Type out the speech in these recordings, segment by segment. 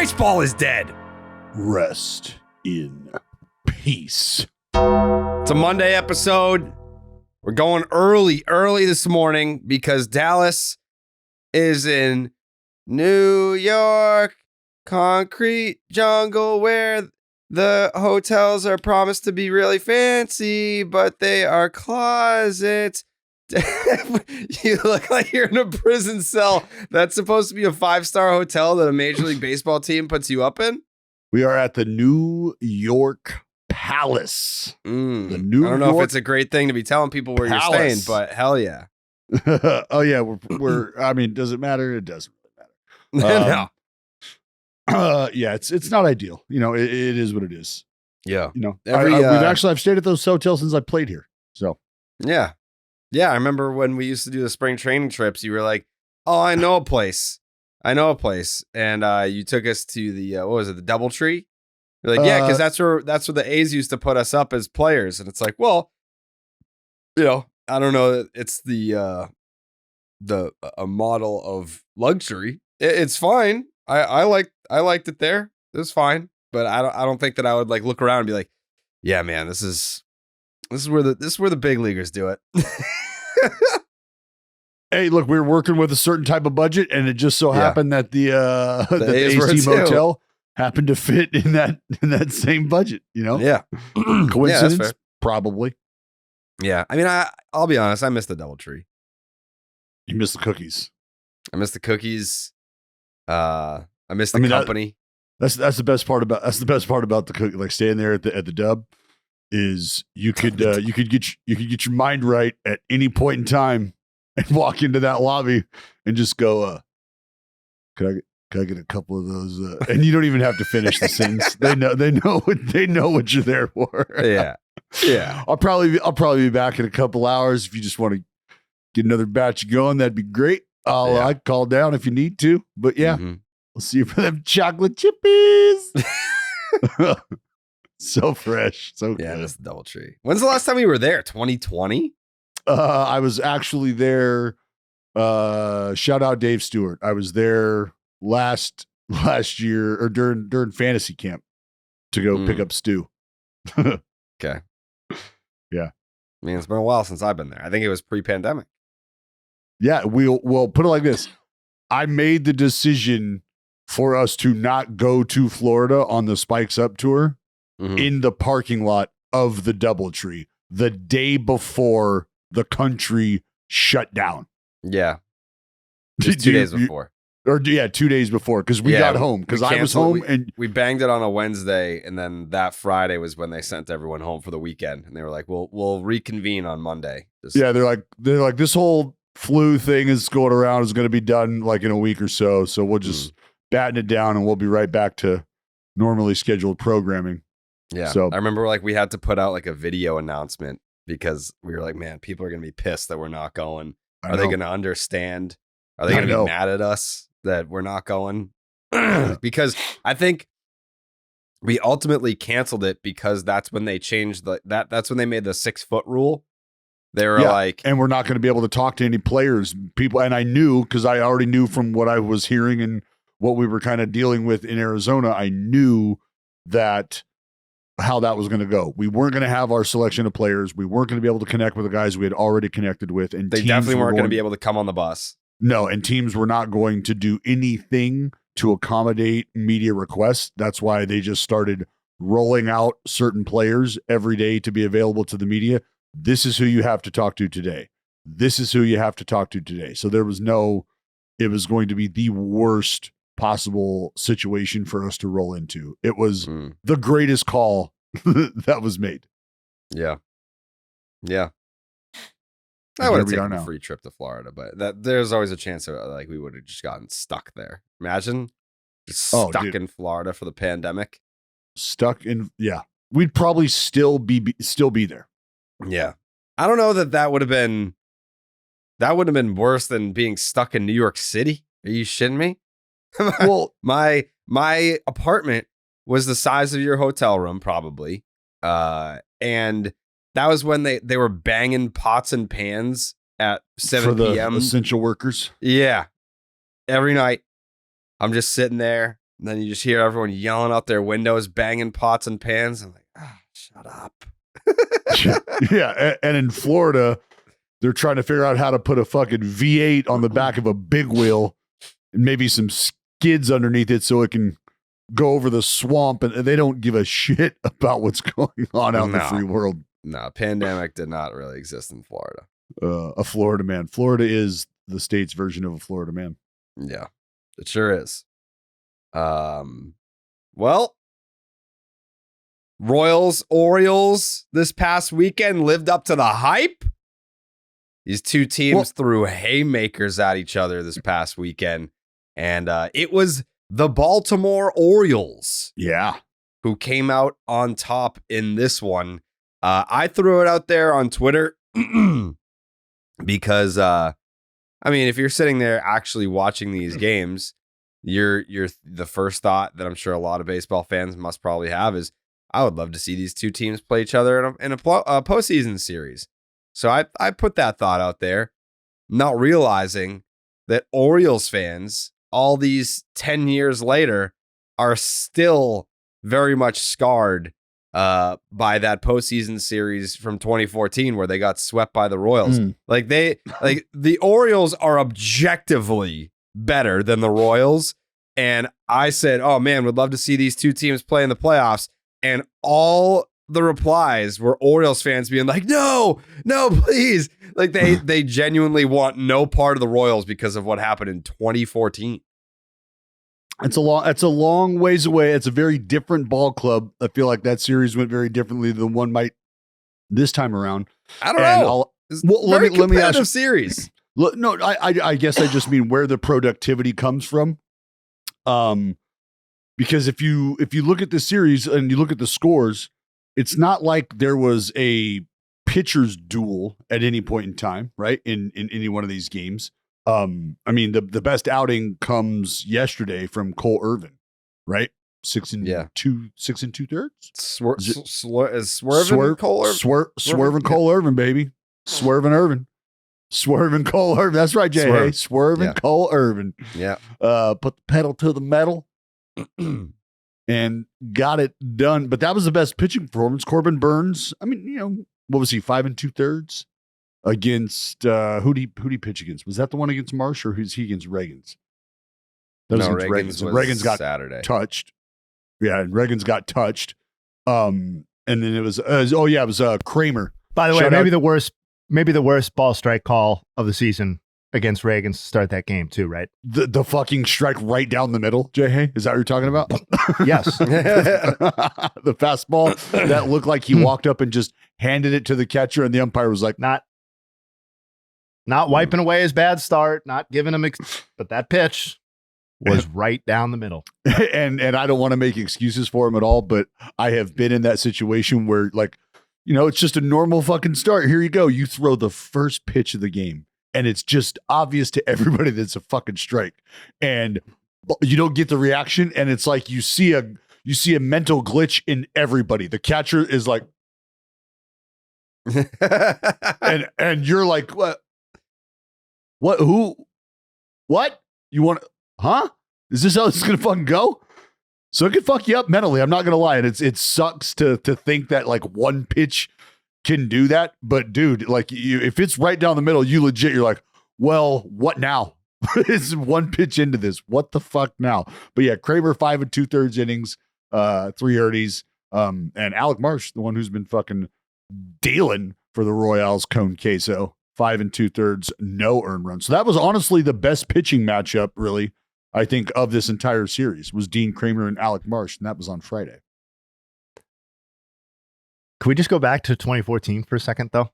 Baseball is dead. Rest in peace. It's a Monday episode. We're going early this morning because Dallas is in New York, concrete jungle where the hotels are promised to be really fancy, but they are closets. You look like you're in a prison cell. That's supposed to be a 5-star hotel that a Major League Baseball team puts you up in. We are at the New York Palace. I don't know if it's a great thing to be telling people where Palace. you're staying, but hell yeah. Oh yeah, we're. I mean, does it matter? It doesn't really matter. No. Yeah, it's not ideal. You know, it is what it is. Yeah. You know, I've stayed at those hotels since I played here. So Yeah. Yeah. I remember when we used to do the spring training trips, you were like, oh, I know a place. And you took us to the, what was it? The Doubletree. You're like, yeah, because that's where the A's used to put us up as players. And it's like, well, you know, I don't know. It's a model of luxury. It's fine. I liked it there. It was fine. But I don't think that I would like look around and be like, yeah, man, this is where the big leaguers do it. hey, look, we were working with a certain type of budget, and it just so happened that the AC motel happened to fit in that same budget. You know, yeah, coincidence, yeah, probably. Yeah, I mean, I'll be honest, I miss the Doubletree. You miss the cookies. I miss the cookies. I miss the company. That's the best part about the cookie. Like staying there at the Dub is you could get your mind right at any point in time and walk into that lobby and just go, could I get a couple of those? And you don't even have to finish the sentence. They know what you're there for. Yeah. Yeah. I'll probably be back in a couple hours. If you just want to get another batch going, that'd be great. I'll call down if you need to. But yeah, we'll see you for them chocolate chippies. So fresh. So yeah, good. that's the Doubletree. When's the last time we were there? 2020? I was actually there. Shout out Dave Stewart. I was there last year or during fantasy camp to go pick up Stu. Okay. Yeah. I mean, it's been a while since I've been there. I think it was pre-pandemic. Yeah, we'll put it like this. I made the decision for us to not go to Florida on the Spikes Up tour in the parking lot of the Doubletree the day before the country shut down. Yeah. 2 days before. 2 days before, because we got home, because I was home and we banged it on a Wednesday, and then that Friday was when they sent everyone home for the weekend, and they were like, we'll reconvene on Monday. They're like this whole flu thing is going around is going to be done like in a week or so we'll just batten it down and we'll be right back to normally scheduled programming. Yeah. So I remember like we had to put out like a video announcement because we were like, man, people are going to be pissed that we're not going. Are they going to understand? Are they going to be mad at us that we're not going? Because I think we ultimately canceled it because that's when they changed that's when they made the 6-foot rule. They were like, and we're not going to be able to talk to any players, people. And I knew, because I already knew from what I was hearing and what we were kind of dealing with in Arizona, I knew that how that was going to go. We weren't going to have our selection of players. We weren't going to be able to connect with the guys we had already connected with. And they definitely weren't going to be able to come on the bus. No, and teams were not going to do anything to accommodate media requests. That's why they just started rolling out certain players every day to be available to the media. This is who you have to talk to today. This is who you have to talk to today. So it was going to be the worst possible situation for us to roll into. It was the greatest call that was made. Yeah. Yeah. I would have taken a free trip to Florida, but there's always a chance that like we would have just gotten stuck there. Imagine just stuck in Florida for the pandemic. We'd probably still be there. Yeah. I don't know that would have been worse than being stuck in New York City. Are you shitting me? Well, my apartment was the size of your hotel room, probably. And that was when they were banging pots and pans at 7 p.m. Essential workers. Yeah. Every night. I'm just sitting there. And then you just hear everyone yelling out their windows, banging pots and pans. I'm like, shut up. Yeah. And in Florida, they're trying to figure out how to put a fucking V8 on the back of a big wheel and maybe some skids underneath it so it can go over the swamp. And they don't give a shit about what's going on out in the free world. No, pandemic did not really exist in Florida. A Florida man. Florida is the state's version of a Florida man. Yeah, it sure is. Well, Royals, Orioles this past weekend lived up to the hype. These two teams threw haymakers at each other this past weekend. And it was the Baltimore Orioles. Yeah. Who came out on top in this one. I threw it out there on Twitter because, I mean, if you're sitting there actually watching these games, you're the first thought that I'm sure a lot of baseball fans must probably have is, I would love to see these two teams play each other in a postseason series. So I put that thought out there, not realizing that Orioles fans, all these 10 years later, are still very much scarred by that postseason series from 2014 where they got swept by the Royals. Like the Orioles are objectively better than the Royals. And I said, oh man, would love to see these two teams play in the playoffs. And all the replies were Orioles fans being like, no, please. Like they genuinely want no part of the Royals because of what happened in 2014. It's a long ways away. It's a very different ball club. I feel like that series went very differently than one might this time around. I don't know. Let me ask you, series. No, I guess I just mean where the productivity comes from. Because if you look at the series and you look at the scores, it's not like there was a pitcher's duel at any point in time, right? In any one of these games. I mean, the best outing comes yesterday from Cole Irvin, right? 6 and 2/3. Swerving Cole Irvin? Swerving Cole Irvin, baby. Swerving Irvin. Swerving Cole Irvin. That's right, Jay. Hey, Swerving Cole Irvin. Yeah. Put the pedal to the metal and got it done. But that was the best pitching performance. Corbin Burns, I mean, what was he, 5 2/3? Against who'd he pitch against? Was that the one against Marsh or who's he against Reagans? That was against Reagans. Reagans got Saturday. Touched. Yeah, and Reagans got touched. And then it was Kramer. By the way, maybe the worst ball strike call of the season against Reagans to start that game too, right? The fucking strike right down the middle, Jay Hay? Is that what you're talking about? Yes. The fastball that looked like he walked up and just handed it to the catcher and the umpire was like, Not wiping away his bad start, not giving him, but that pitch was right down the middle. And I don't want to make excuses for him at all, but I have been in that situation where, like, it's just a normal fucking start. Here you go. You throw the first pitch of the game, and it's just obvious to everybody that it's a fucking strike, and you don't get the reaction, and it's like you see a mental glitch in everybody. The catcher is like, and you're like, what? What? Who? What? You want? Huh? Is this how this is gonna fucking go? So it can fuck you up mentally. I'm not gonna lie. And it sucks to think that like one pitch can do that. But dude, like if it's right down the middle, you legit, you're like, well, what now? It's one pitch into this. What the fuck now? But yeah, Kramer 5 2/3 innings, 3 earnings, and Alec Marsh, the one who's been fucking dealing for the Royals, Cone Queso. 5 2/3, no earned runs. So that was honestly the best pitching matchup, really, I think, of this entire series was Dean Kramer and Alec Marsh, and that was on Friday. Can we just go back to 2014 for a second, though?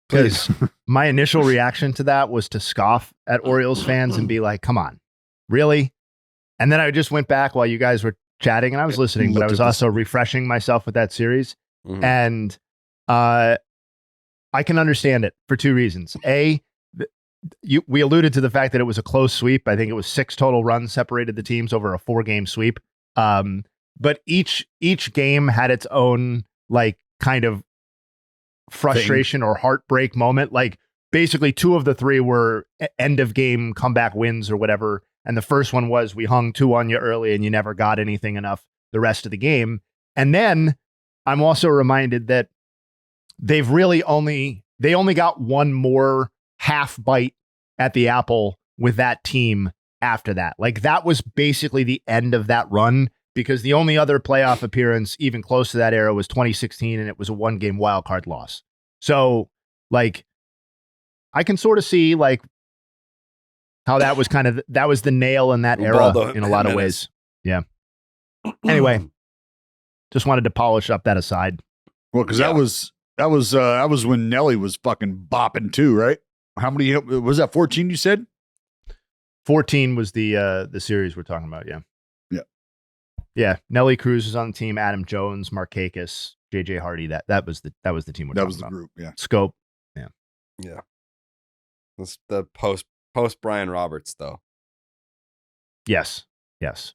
Because my initial reaction to that was to scoff at Orioles fans and be like, come on, really? And then I just went back while you guys were chatting, and I was listening, but I was also refreshing myself with that series. Mm-hmm. And I can understand it for 2 reasons. A, we alluded to the fact that it was a close sweep. I think it was 6 total runs separated the teams over a 4-game sweep. But each game had its own like kind of frustration or heartbreak moment. Like basically 2 of the 3 were end of game comeback wins or whatever. And the first one was we hung 2 on you early and you never got anything enough the rest of the game. And then I'm also reminded that they only got one more half bite at the apple with that team after that. Like that was basically the end of that run, because the only other playoff appearance even close to that era was 2016, and it was a 1-game wild card loss. So like I can sort of see like how that was the nail in that era in a lot of ways. Yeah. Anyway, just wanted to polish up that aside. Well, because that was when Nelly was fucking bopping too, right? How many was that? 14, you said? 14 was the series we're talking about. Yeah. Yeah. Yeah. Nelly Cruz was on the team. Adam Jones, Markakis, JJ Hardy. That was the team we're talking about. That was the group. Yeah. Scope. Yeah. Yeah. That's the post Brian Roberts though. Yes. Yes.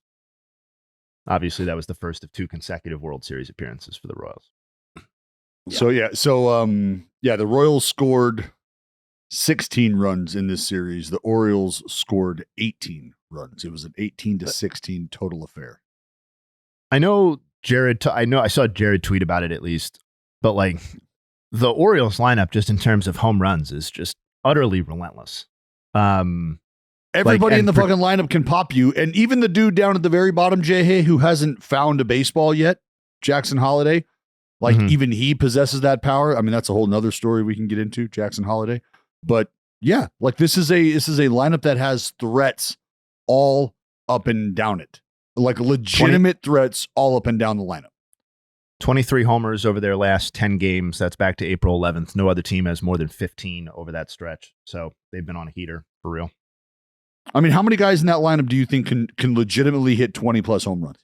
Obviously, that was the first of 2 consecutive World Series appearances for the Royals. Yeah. The Royals scored 16 runs in this series. The Orioles scored 18 runs. It was an 18-16 total affair. I know Jared. I saw Jared tweet about it at least, but like the Orioles lineup, just in terms of home runs, is just utterly relentless. Everybody in the fucking lineup can pop you, and even the dude down at the very bottom, Jay, who hasn't found a baseball yet, Jackson Holliday. Like even he possesses that power. I mean, that's a whole nother story we can get into, Jackson Holliday. But yeah, like this is a lineup that has threats all up and down it. Like legitimate threats all up and down the lineup. 23 homers over their last 10 games. That's back to April 11th. No other team has more than 15 over that stretch. So they've been on a heater for real. I mean, how many guys in that lineup do you think can legitimately hit 20 plus home runs?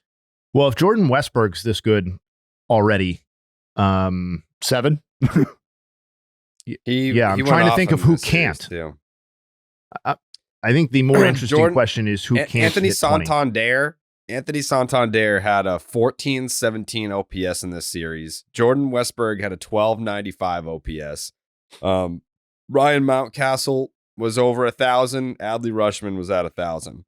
Well, if Jordan Westberg's this good already, 7. I'm trying to think of who can't. I think the more interesting question is who can't. Anthony hit 20. Santander. Anthony Santander had a 14-17 OPS in this series. Jordan Westberg had a 12.95 OPS. Ryan Mountcastle was over 1,000. Adley Rutschman was at 1,000.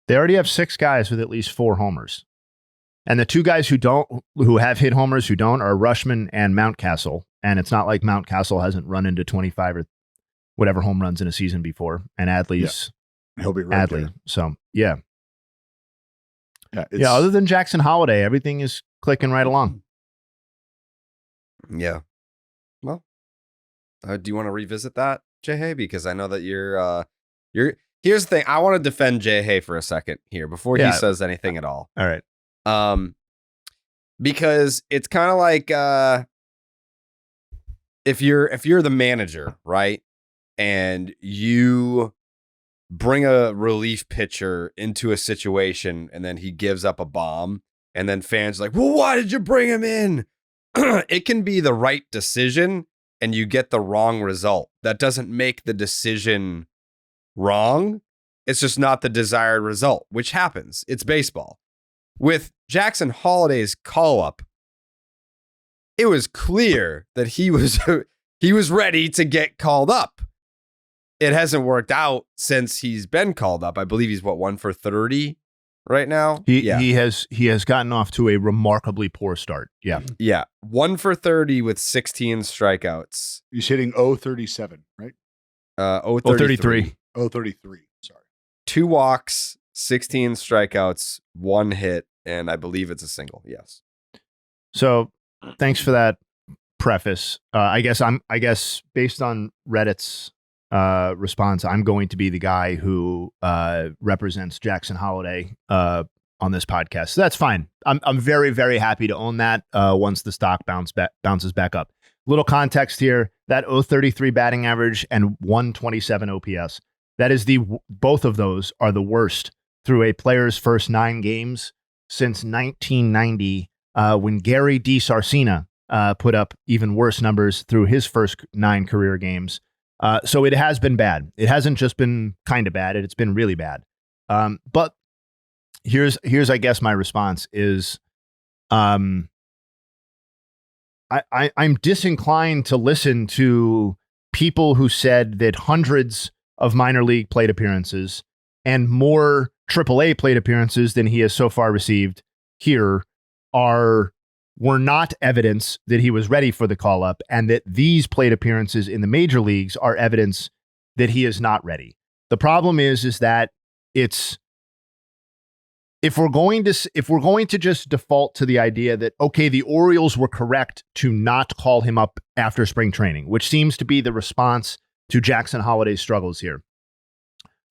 They already have 6 guys with at least 4 homers. And the 2 guys who have hit homers who don't are Rutschman and Mountcastle. And it's not like Mountcastle hasn't run into 25 or whatever home runs in a season before. And Adley's he'll be right Adley. there. So yeah. Other than Jackson Holliday, everything is clicking right along. Yeah. Well, do you want to revisit that, Jay? Because I know that you're. Here's the thing. I want to defend Jay for a second here before he says anything at all. All right. Because it's kind of like if you're the manager, right, and you bring a relief pitcher into a situation and then he gives up a bomb and then fans are like, well, why did you bring him in? It can be the right decision and you get the wrong result. That doesn't make the decision wrong. It's just not the desired result, which happens. It's baseball. With Jackson Holliday's call-up, it was clear that he was ready to get called up. It hasn't worked out since he's been called up. I believe he's 1 for 30 right now. He has gotten off to a remarkably poor start. Yeah. Yeah. 1 for 30 with 16 strikeouts. He's hitting 0.37, right? 0.33. 0.33. Sorry. 2 walks, 16 strikeouts, 1 hit, and I believe it's a single. Yes. So thanks for that preface. I guess based on Reddit's response, I'm going to be the guy who represents Jackson Holliday on this podcast. So that's fine. I'm very, very happy to own that once the stock bounces back up. Little context here, that 0.33 batting average and 127 OPS. That is both of those are the worst through a player's first 9 games since 1990, when Gary DiSarcina put up even worse numbers through his first 9 career games. So it has been bad. It hasn't just been kind of bad. It's been really bad. But here's I guess my response is, I'm disinclined to listen to people who said that hundreds of minor league plate appearances and more AAA plate appearances than he has so far received here were not evidence that he was ready for the call-up, and that these plate appearances in the major leagues are evidence that he is not ready. The problem is that it's if we're going to just default to the idea that, okay, the Orioles were correct to not call him up after spring training, which seems to be the response to Jackson Holliday's struggles here.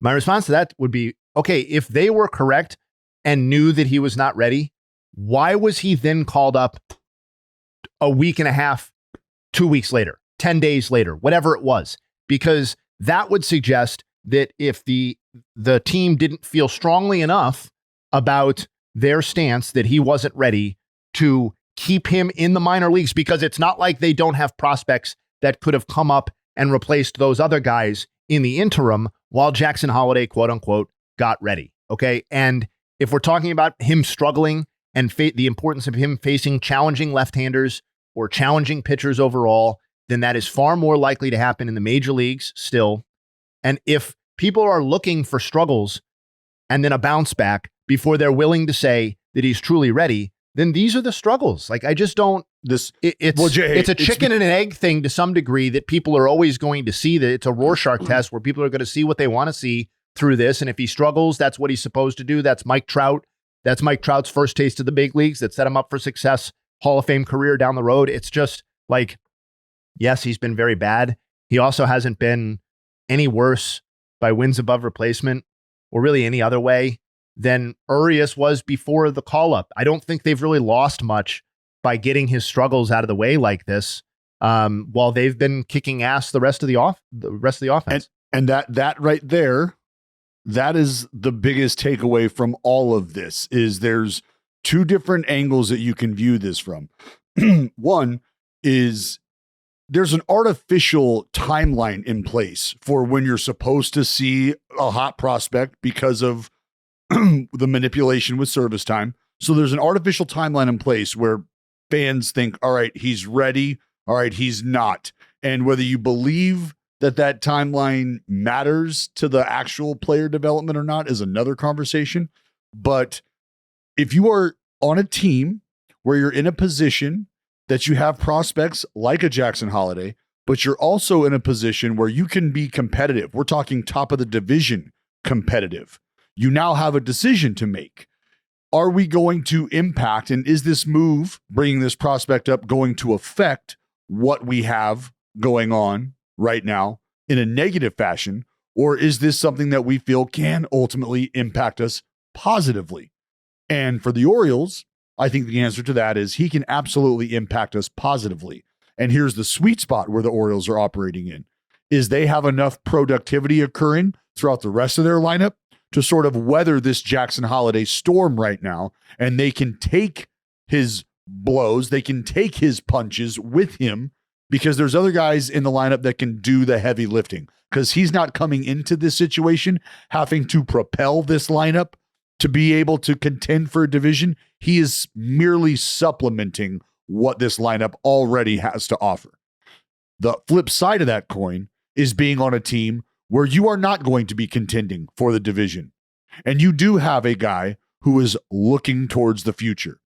My response to that would be, okay, if they were correct and knew that he was not ready, why was he then called up a week and a half, 2 weeks later, 10 days later, whatever it was? Because that would suggest that if the team didn't feel strongly enough about their stance that he wasn't ready to keep him in the minor leagues, because it's not like they don't have prospects that could have come up and replaced those other guys in the interim while Jackson Holliday, quote unquote, got ready. Okay. And if we're talking about him struggling and the importance of him facing challenging left-handers or challenging pitchers overall, then that is far more likely to happen in the major leagues still. And if people are looking for struggles and then a bounce back before they're willing to say that he's truly ready, then these are the struggles. Like, I just don't, it's a chicken and an egg thing to some degree that people are always going to see, that it's a Rorschach test where people are going to see what they want to see through this. And if he struggles, that's what he's supposed to do. That's Mike Trout. That's Mike Trout's first taste of the big leagues that set him up for success, Hall of Fame career down the road. It's just like, yes, he's been very bad. He also hasn't been any worse by wins above replacement or really any other way than Urias was before the call-up. I don't think they've really lost much by getting his struggles out of the way like this, while they've been kicking ass the rest of the offense. And that right there, that is the biggest takeaway from all of this, is there's two different angles that you can view this from. One is there's an artificial timeline in place for when you're supposed to see a hot prospect because of the manipulation with service time. So there's an artificial timeline in place where fans think, all right, he's ready. All right, he's not. And whether you believe that timeline matters to the actual player development or not is another conversation. But if you are on a team where you're in a position that you have prospects like a Jackson Holliday, but you're also in a position where you can be competitive. We're talking top of the division competitive. You now have a decision to make. Are we going to impact, and is this move, bringing this prospect up, going to affect what we have going on right now in a negative fashion? Or is this something that we feel can ultimately impact us positively? And for the Orioles, I think the answer to that is he can absolutely impact us positively. And here's the sweet spot where the Orioles are operating in, is they have enough productivity occurring throughout the rest of their lineup to sort of weather this Jackson Holliday storm right now. And they can take his blows, they can take his punches with him, because there's other guys in the lineup that can do the heavy lifting, because he's not coming into this situation having to propel this lineup to be able to contend for a division. He is merely supplementing what this lineup already has to offer. The flip side of that coin is being on a team where you are not going to be contending for the division, and you do have a guy who is looking towards the future.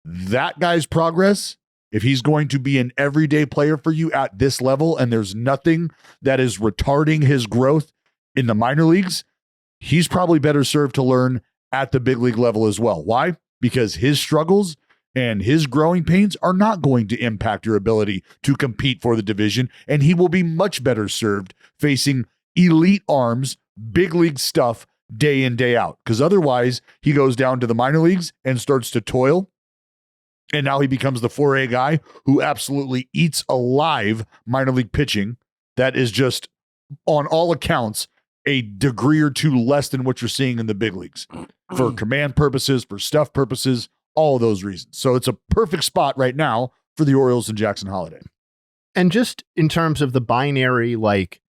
That guy's progress, if he's going to be an everyday player for you at this level, and there's nothing that is retarding his growth in the minor leagues, he's probably better served to learn at the big league level as well. Why? Because his struggles and his growing pains are not going to impact your ability to compete for the division, and he will be much better served facing elite arms, big league stuff day in, day out. Because otherwise, he goes down to the minor leagues and starts to toil. And now he becomes the 4A guy who absolutely eats alive minor league pitching. That is just, on all accounts, a degree or two less than what you're seeing in the big leagues for command purposes, for stuff purposes, all of those reasons. So it's a perfect spot right now for the Orioles and Jackson Holliday. And just in terms of the binary, like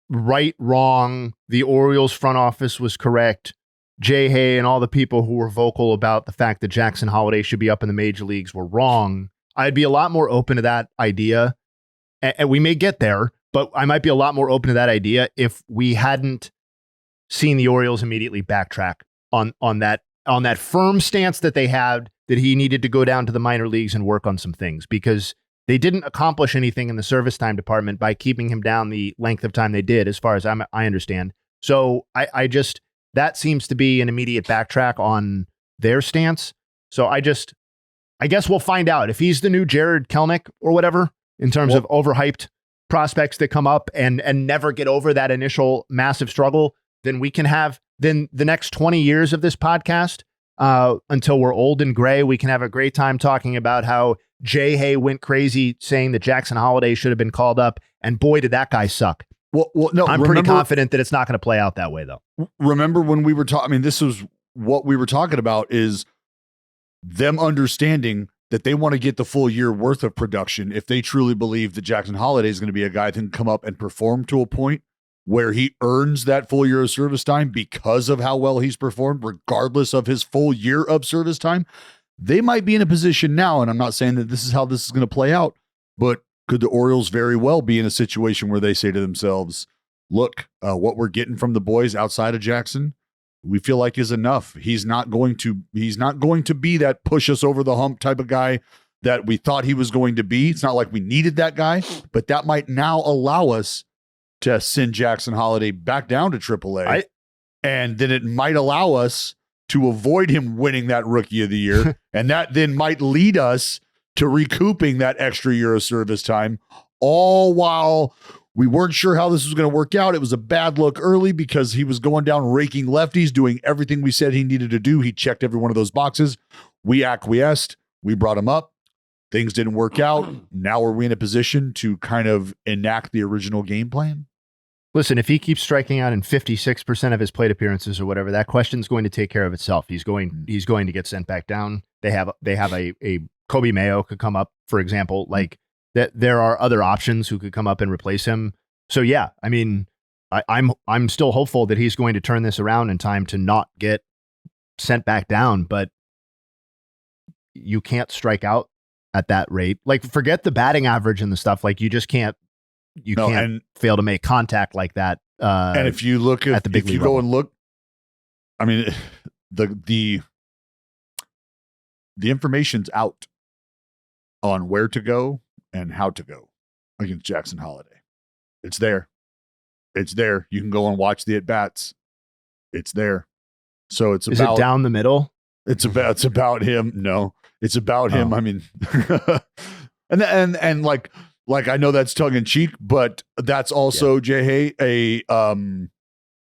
right, wrong, the Orioles front office was correct, Jay Hay and all the people who were vocal about the fact that Jackson Holliday should be up in the major leagues were wrong, I'd be a lot more open to that idea. And we may get there, But I might be a lot more open to that idea if we hadn't seen the Orioles immediately backtrack on that firm stance that they had, that he needed to go down to the minor leagues and work on some things, because they didn't accomplish anything in the service time department by keeping him down the length of time they did, as far as I understand. So I just, that seems to be an immediate backtrack on their stance. So I guess we'll find out if he's the new Jared Kelenic or whatever, in terms of overhyped prospects that come up and never get over that initial massive struggle. Then we can have the next 20 years of this podcast, until we're old and gray. We can have a great time talking about how Jay Hay went crazy saying that Jackson Holliday should have been called up, and boy, did that guy suck. Well, no, I'm pretty confident that it's not going to play out that way, though. Remember when we were talking? I mean, this was what we were talking about, is them understanding that they want to get the full year worth of production if they truly believe that Jackson Holliday is going to be a guy that can come up and perform to a point where he earns that full year of service time because of how well he's performed, regardless of his full year of service time. They might be in a position now, and I'm not saying that this is how this is going to play out, but could the Orioles very well be in a situation where they say to themselves, look, what we're getting from the boys outside of Jackson, we feel like is enough. He's not going to be that push us over the hump type of guy that we thought he was going to be. It's not like we needed that guy, but that might now allow us to send Jackson Holliday back down to AAA. And then it might allow us to avoid him winning that Rookie of the Year. And that then might lead us to recouping that extra year of service time, all while we weren't sure how this was going to work out. It was a bad look early because he was going down raking lefties, doing everything we said he needed to do. He checked every one of those boxes. We acquiesced. We brought him up. Things didn't work out. Now are we in a position to kind of enact the original game plan? Listen, if he keeps striking out in 56% of his plate appearances or whatever, that question's going to take care of itself. He's going to get sent back down. They have a Kobe Mayo could come up, for example. Like that, there are other options who could come up and replace him. So yeah, I mean, I'm still hopeful that he's going to turn this around in time to not get sent back down. But you can't strike out at that rate. Like, forget the batting average and the stuff. Like, you just can't. You can't fail to make contact like that. And if you look at the big, if you go and look, I mean, the information's out on where to go and how to go against Jackson Holliday. It's there. It's there. You can go and watch the at bats. It's there. So it's is it down the middle? It's about him. No, it's about him. I mean, and like I know that's tongue in cheek, but that's also Jay Hay, an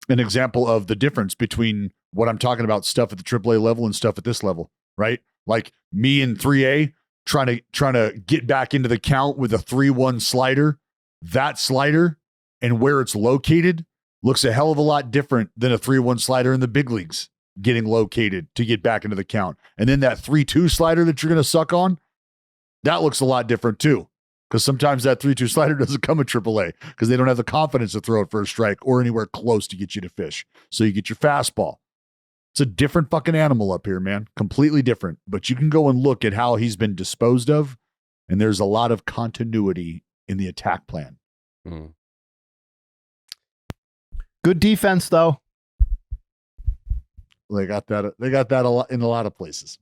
example of the difference between what I'm talking about, stuff at the AAA level and stuff at this level, right? Like me in 3A trying to get back into the count with a 3-1 slider. That slider and where it's located looks a hell of a lot different than a 3-1 slider in the big leagues getting located to get back into the count. And then that 3-2 slider that you're going to suck on, that looks a lot different too. Because sometimes that 3-2 slider doesn't come at AAA because they don't have the confidence to throw it for a strike or anywhere close to get you to fish. So you get your fastball. It's a different fucking animal up here, man. Completely different. But you can go and look at how he's been disposed of, and there's a lot of continuity in the attack plan. Mm. Good defense, though. They got that a lot in a lot of places.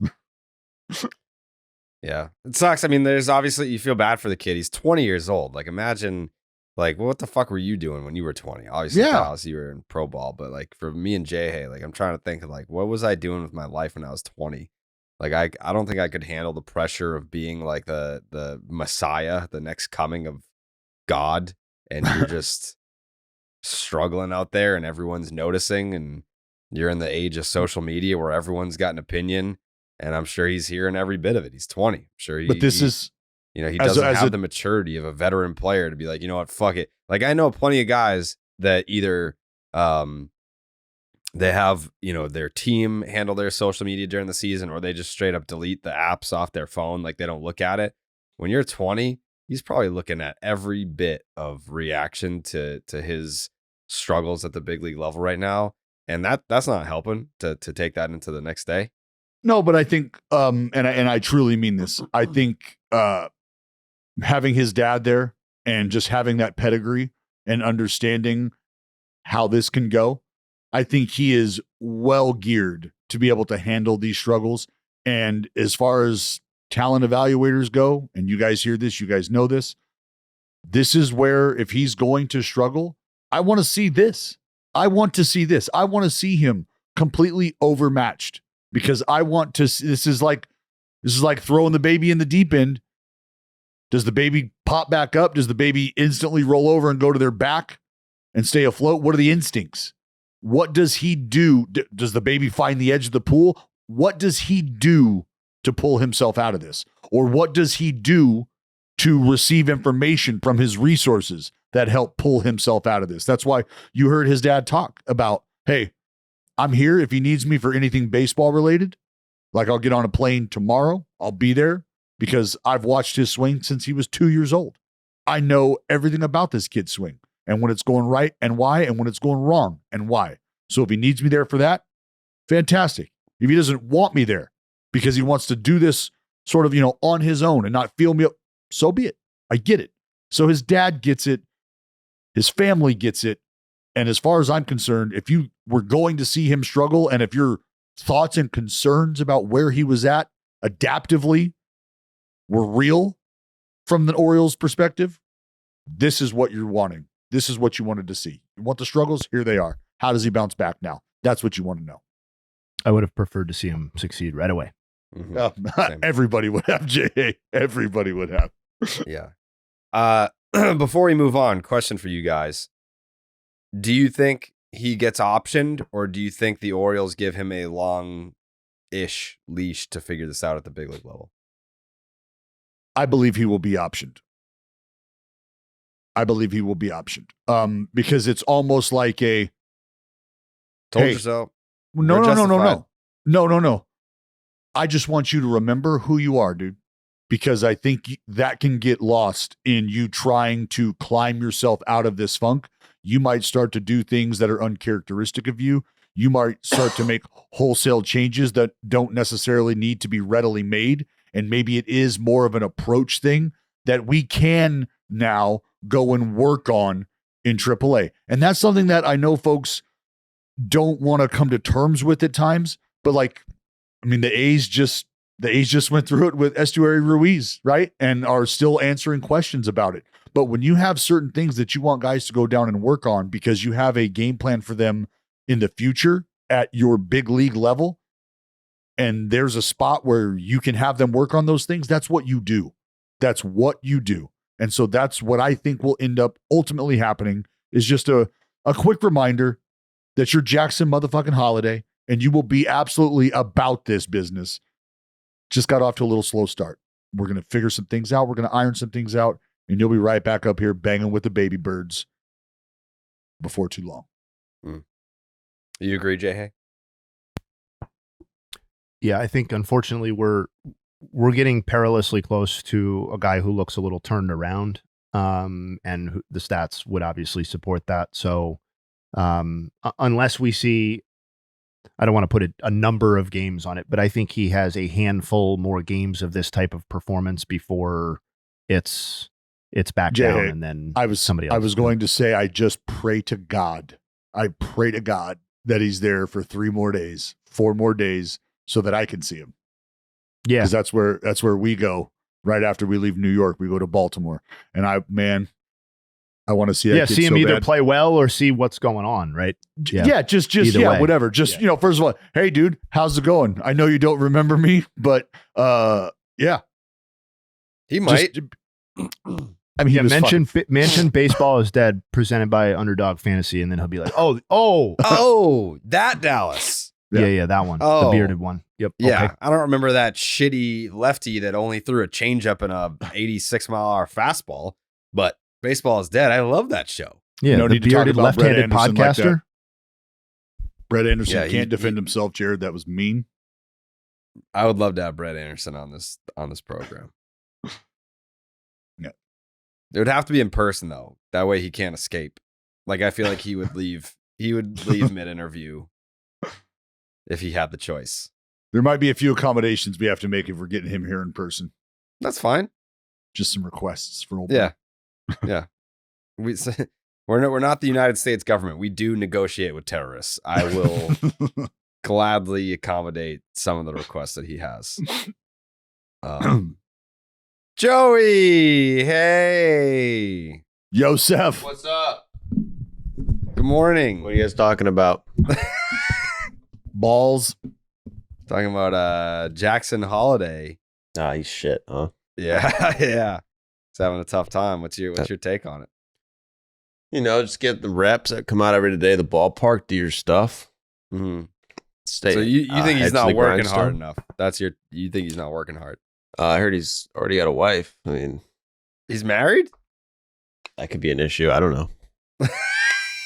Yeah, it sucks. I mean, there's obviously, you feel bad for the kid. He's 20 years old. Like, imagine, like, what the fuck were you doing when you were 20? Obviously, you were in pro ball, but like for me and Jay Hay, like, I'm trying to think of like, what was I doing with my life when I was 20? Like, I don't think I could handle the pressure of being like the Messiah, the next coming of God, and you're just struggling out there, and everyone's noticing, and you're in the age of social media where everyone's got an opinion. And I'm sure he's hearing every bit of it. He's 20. I'm sure he doesn't have the maturity of a veteran player to be like, you know what, fuck it. Like, I know plenty of guys that either they have, their team handle their social media during the season, or they just straight up delete the apps off their phone. Like, they don't look at it. When you're 20, he's probably looking at every bit of reaction to his struggles at the big league level right now. And that's not helping to take that into the next day. No, but I think, and I truly mean this. I think having his dad there and just having that pedigree and understanding how this can go, I think he is well geared to be able to handle these struggles. And as far as talent evaluators go, and you guys hear this, you guys know this, this is where if he's going to struggle, I want to see this. I want to see this. I want to see him completely overmatched because I want to see, this is like throwing the baby in the deep end. Does the baby pop back up? Does the baby instantly roll over and go to their back and stay afloat? What are the instincts? What does he do? Does the baby find the edge of the pool? What does he do to pull himself out of this? Or what does he do to receive information from his resources that help pull himself out of this? That's why you heard his dad talk about, hey, I'm here if he needs me for anything baseball related. Like I'll get on a plane tomorrow. I'll be there because I've watched his swing since he was 2 years old. I know everything about this kid's swing and when it's going right and why, and when it's going wrong and why. So if he needs me there for that, fantastic. If he doesn't want me there because he wants to do this sort of, on his own and not feel me up, so be it. I get it. So his dad gets it. His family gets it. And as far as I'm concerned, if you were going to see him struggle, and if your thoughts and concerns about where he was at adaptively were real from the Orioles' perspective, this is what you're wanting. This is what you wanted to see. You want the struggles? Here they are. How does he bounce back now? That's what you want to know. I would have preferred to see him succeed right away. Mm-hmm. Everybody would have, J.A. Everybody would have. Yeah. Before we move on, question for you guys. Do you think he gets optioned, or do you think the Orioles give him a long-ish leash to figure this out at the big league level? I believe he will be optioned. Because it's almost like a Told you so. No. I just want you to remember who you are, dude, because I think that can get lost in you trying to climb yourself out of this funk. You might start to do things that are uncharacteristic of you. You might start to make wholesale changes that don't necessarily need to be readily made. And maybe it is more of an approach thing that we can now go and work on in AAA. And that's something that I know folks don't want to come to terms with at times. But the A's just went through it with Estuary Ruiz, right? And are still answering questions about it. But when you have certain things that you want guys to go down and work on because you have a game plan for them in the future at your big league level, and there's a spot where you can have them work on those things, that's what you do. That's what you do. And so that's what I think will end up ultimately happening, is just a quick reminder that you're Jackson motherfucking Holliday and you will be absolutely about this business. Just got off to a little slow start. We're going to figure some things out. We're going to iron some things out, and you'll be right back up here banging with the baby birds before too long. You agree, Jay? Yeah, I think unfortunately we're getting perilously close to a guy who looks a little turned around, and the stats would obviously support that. So unless we see, I don't want to put a number of games on it, but I think he has a handful more games of this type of performance before it's back down, and then somebody else. I was going to say, I just pray to God. I pray to God that he's there for 4 more days, so that I can see him. Yeah, because that's where we go right after we leave New York. We go to Baltimore, and I want to see that. Yeah, kid see him so either bad. Play well or see what's going on, right? Just way. Whatever. Just first of all, hey, dude, how's it going? I know you don't remember me, but yeah, he might. Mention baseball is dead, presented by Underdog Fantasy, and then he'll be like, oh, that Dallas. Yeah, that one, the bearded one. Yep. Yeah, okay. I don't remember that shitty lefty that only threw a changeup and a 86-mile-an-hour fastball. But baseball is dead. I love that show. Yeah, no the need to talk bearded about Brett left-handed Anderson like podcaster. Brett Anderson Yeah, can't defend himself, Jared. That was mean. I would love to have Brett Anderson on this program. Yeah, it would have to be in person though. That way he can't escape. Like I feel like he would leave. He would leave mid-interview if he had the choice. There might be a few accommodations we have to make if we're getting him here in person. That's fine. Just some requests for old. Yeah. Yeah. We're not the United States government. We do negotiate with terrorists. I will gladly accommodate some of the requests that he has. Joey, hey. Yosef. What's up? Good morning. What are you guys talking about? Balls. Talking about Jackson Holliday. Ah, he's shit, huh? Yeah, yeah. He's having a tough time. What's your take on it? You know, just get the reps that come out every day, the ballpark, do your stuff. Mm-hmm. Stay. So you think he's head to not the working hard grindstone. enough? You think he's not working hard? I heard he's already got a wife. I mean, He's married? that could be an issue. I don't know.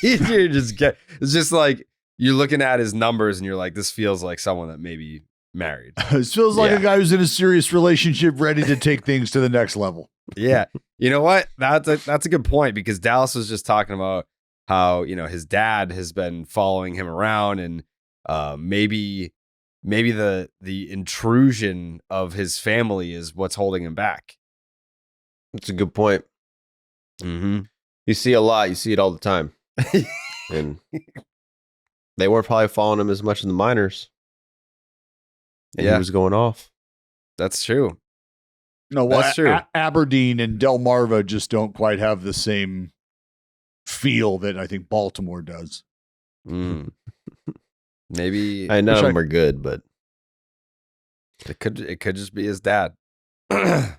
It's just like you're looking at his numbers and you're like, this feels like someone that may be married. This feels like Yeah. a guy who's in a serious relationship, ready to take things to the next level. Yeah. You know what? That's a good point because Dallas was just talking about how, his dad has been following him around and maybe the intrusion of his family is what's holding him back. That's a good point. Mm-hmm. You see a lot. You see it all the time. And they weren't probably following him as much in the minors. And Yeah. he was going off. That's true. No, well, That's true. Aberdeen and Delmarva just don't quite have the same feel that I think Baltimore does. Mm. Maybe I know Which them are good, but it could just be his dad. That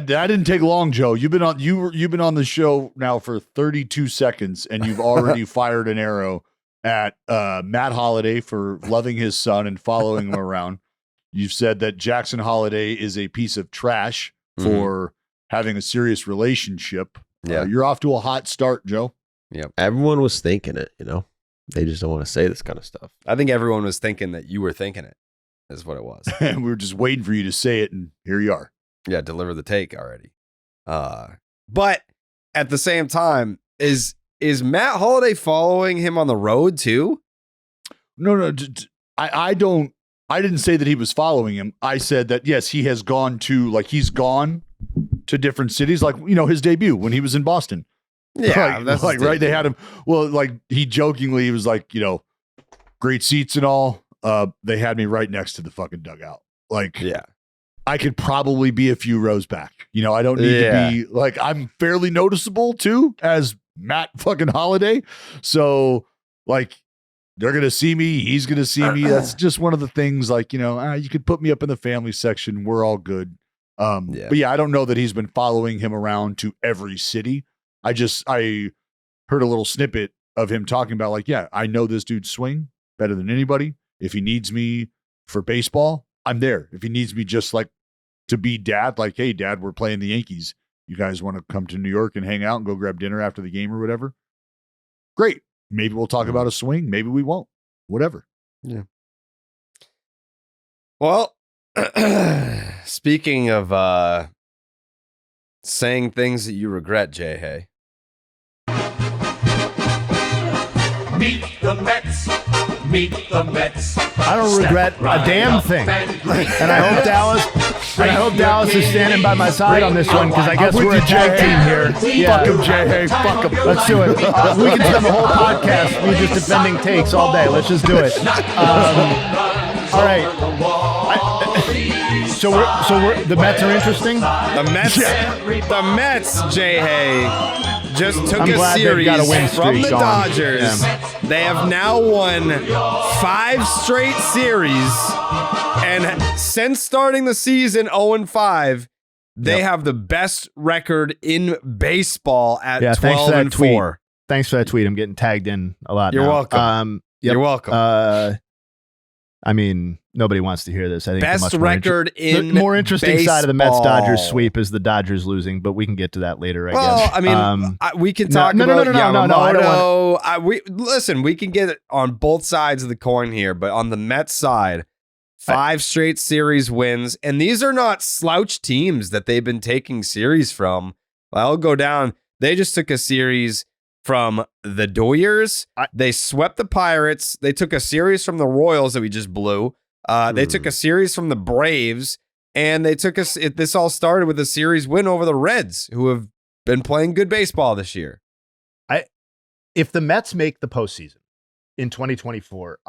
didn't take long, Joe. You've been on the show now for 32 seconds, and you've already fired an arrow at Matt Holliday for loving his son and following him around. You've said that Jackson Holliday is a piece of trash for having a serious relationship. Yeah. You're off to a hot start, Joe. everyone was thinking it, They just don't want to say this kind of stuff. I think everyone was thinking that you were thinking it, is what it was. And we were just waiting for you to say it, and here you are. Yeah, deliver the take already. But at the same time, is Matt Holliday following him on the road too? No, I didn't say that he was following him. I said that, yes, he has gone he's gone to different cities, his debut when he was in Boston. Yeah, that's right. They had him. Well, he jokingly, he was like, great seats and all. They had me right next to the fucking dugout. Yeah. I could probably be a few rows back. I don't need to be I'm fairly noticeable too as Matt fucking Holliday. So they're going to see me. He's going to see me. That's just one of the things you could put me up in the family section. We're all good. But yeah, I don't know that he's been following him around to every city. I heard a little snippet of him talking about I know this dude's swing better than anybody. If he needs me for baseball, I'm there. If he needs me just to be dad, hey, dad, we're playing the Yankees. You guys want to come to New York and hang out and go grab dinner after the game or whatever? Great. Maybe we'll talk about a swing. Maybe we won't. Whatever. Yeah. Well, speaking of saying things that you regret, Jay Hay. Meet the Mets. Meet the Mets. I don't regret a damn thing. And I hope Dallas is standing by my side on this one because I guess we're a tag team here. Yeah. Fuck him, Jay. Hey, fuck him. Let's do it. We can spend the whole podcast me just defending takes all day. Let's just do it. All right. So the Mets are interesting. The Mets, Jay Hay, just took I'm a glad they've series got a win from streak the going. Dodgers. Yeah. They have now won 5 straight series, and since starting the season 0-5, they have the best record in baseball at 12-4. Thanks for that tweet. I'm getting tagged in a lot. You're now. welcome. Yep. You're welcome. I mean, nobody wants to hear this. I think Best the record in the more interesting baseball. side of the Mets-Dodgers sweep is the Dodgers losing, but we can get to that later, I Well, guess. I mean, we can talk no, about no, I Yamamoto. Listen, we can get it on both sides of the coin here, but on the Mets side, 5 straight series wins, and these are not slouch teams that they've been taking series from. I'll go down. They just took a series from the Doyers. They swept the Pirates. They took a series from the Royals that we just blew. They took a series from the Braves. And they took us. This all started with a series win over the Reds, who have been playing good baseball this year. If the Mets make the postseason in 2024,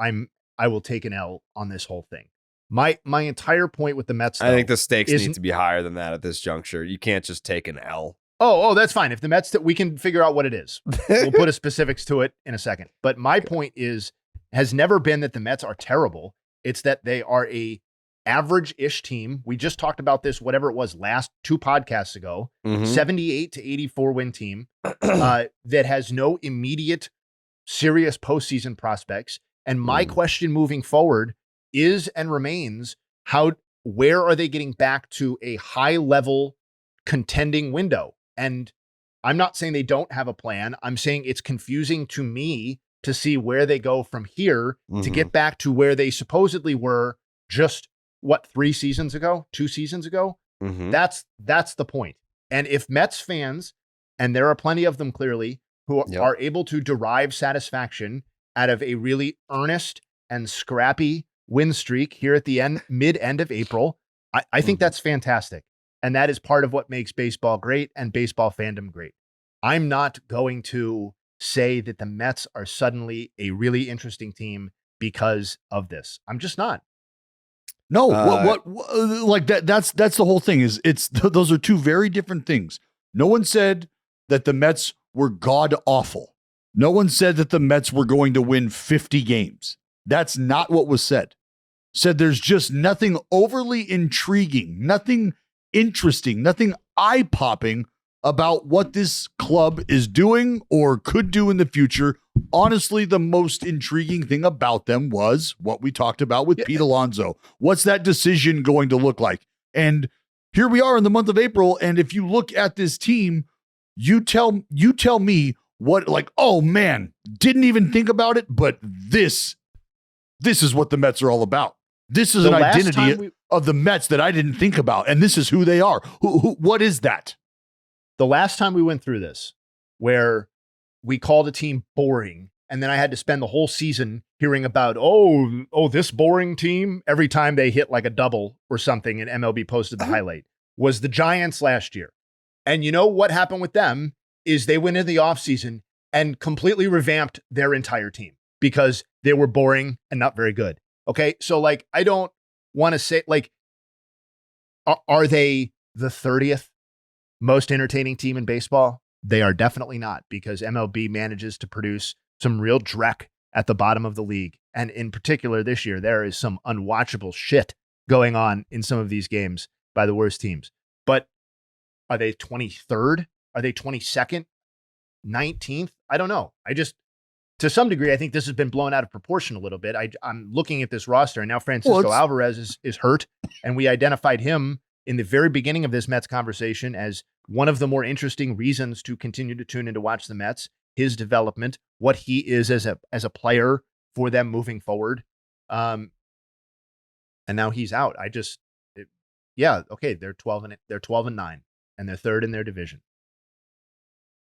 I will take an L on this whole thing. My entire point with the Mets, though, I think the stakes need to be higher than that at this juncture. You can't just take an L. Oh, that's fine. If the Mets, we can figure out what it is. We'll put a specifics to it in a second. But my point has never been that the Mets are terrible. It's that they are a average-ish team. We just talked about this, whatever it was, last 2 podcasts ago. 78 to 84 win team that has no immediate serious postseason prospects. And my question moving forward is and remains, where are they getting back to a high-level contending window? And I'm not saying they don't have a plan. I'm saying it's confusing to me to see where they go from here to get back to where they supposedly were just, 3 seasons ago, 2 seasons ago? That's the point. And if Mets fans, and there are plenty of them clearly, who are able to derive satisfaction out of a really earnest and scrappy win streak here at the mid-end of April, I think that's fantastic. And that is part of what makes baseball great and baseball fandom great. I'm not going to say that the Mets are suddenly a really interesting team because of this. I'm just not. No, what like that's the whole thing those are 2 very different things. No one said that the Mets were god awful. No one said that the Mets were going to win 50 games. That's not what was said. Said there's just nothing overly intriguing, nothing interesting, nothing eye-popping about what this club is doing or could do in the future. Honestly, the most intriguing thing about them was what we talked about with Pete Alonso. What's that decision going to look like? And here we are in the month of April, and if you look at this team, you tell me what, like, oh man, didn't even think about it, but this is what the Mets are all about. This is an identity of the Mets that I didn't think about, and this is who they are. What is that? The last time we went through this, where we called a team boring, and then I had to spend the whole season hearing about, this boring team every time they hit like a double or something, and MLB posted the highlight, was the Giants last year. And you know what happened with them is they went into the offseason and completely revamped their entire team because they were boring and not very good. Okay, so like, I don't want to say, like, are they the 30th most entertaining team in baseball? They are definitely not, because MLB manages to produce some real dreck at the bottom of the league. And in particular this year, there is some unwatchable shit going on in some of these games by the worst teams. But are they 23rd? Are they 22nd? 19th? I don't know. To some degree, I think this has been blown out of proportion a little bit. I'm looking at this roster, and now Francisco Alvarez is hurt, and we identified him in the very beginning of this Mets conversation as one of the more interesting reasons to continue to tune in to watch the Mets, his development, what he is as a player for them moving forward. And now he's out. They're 12-9, and they're 3rd in their division.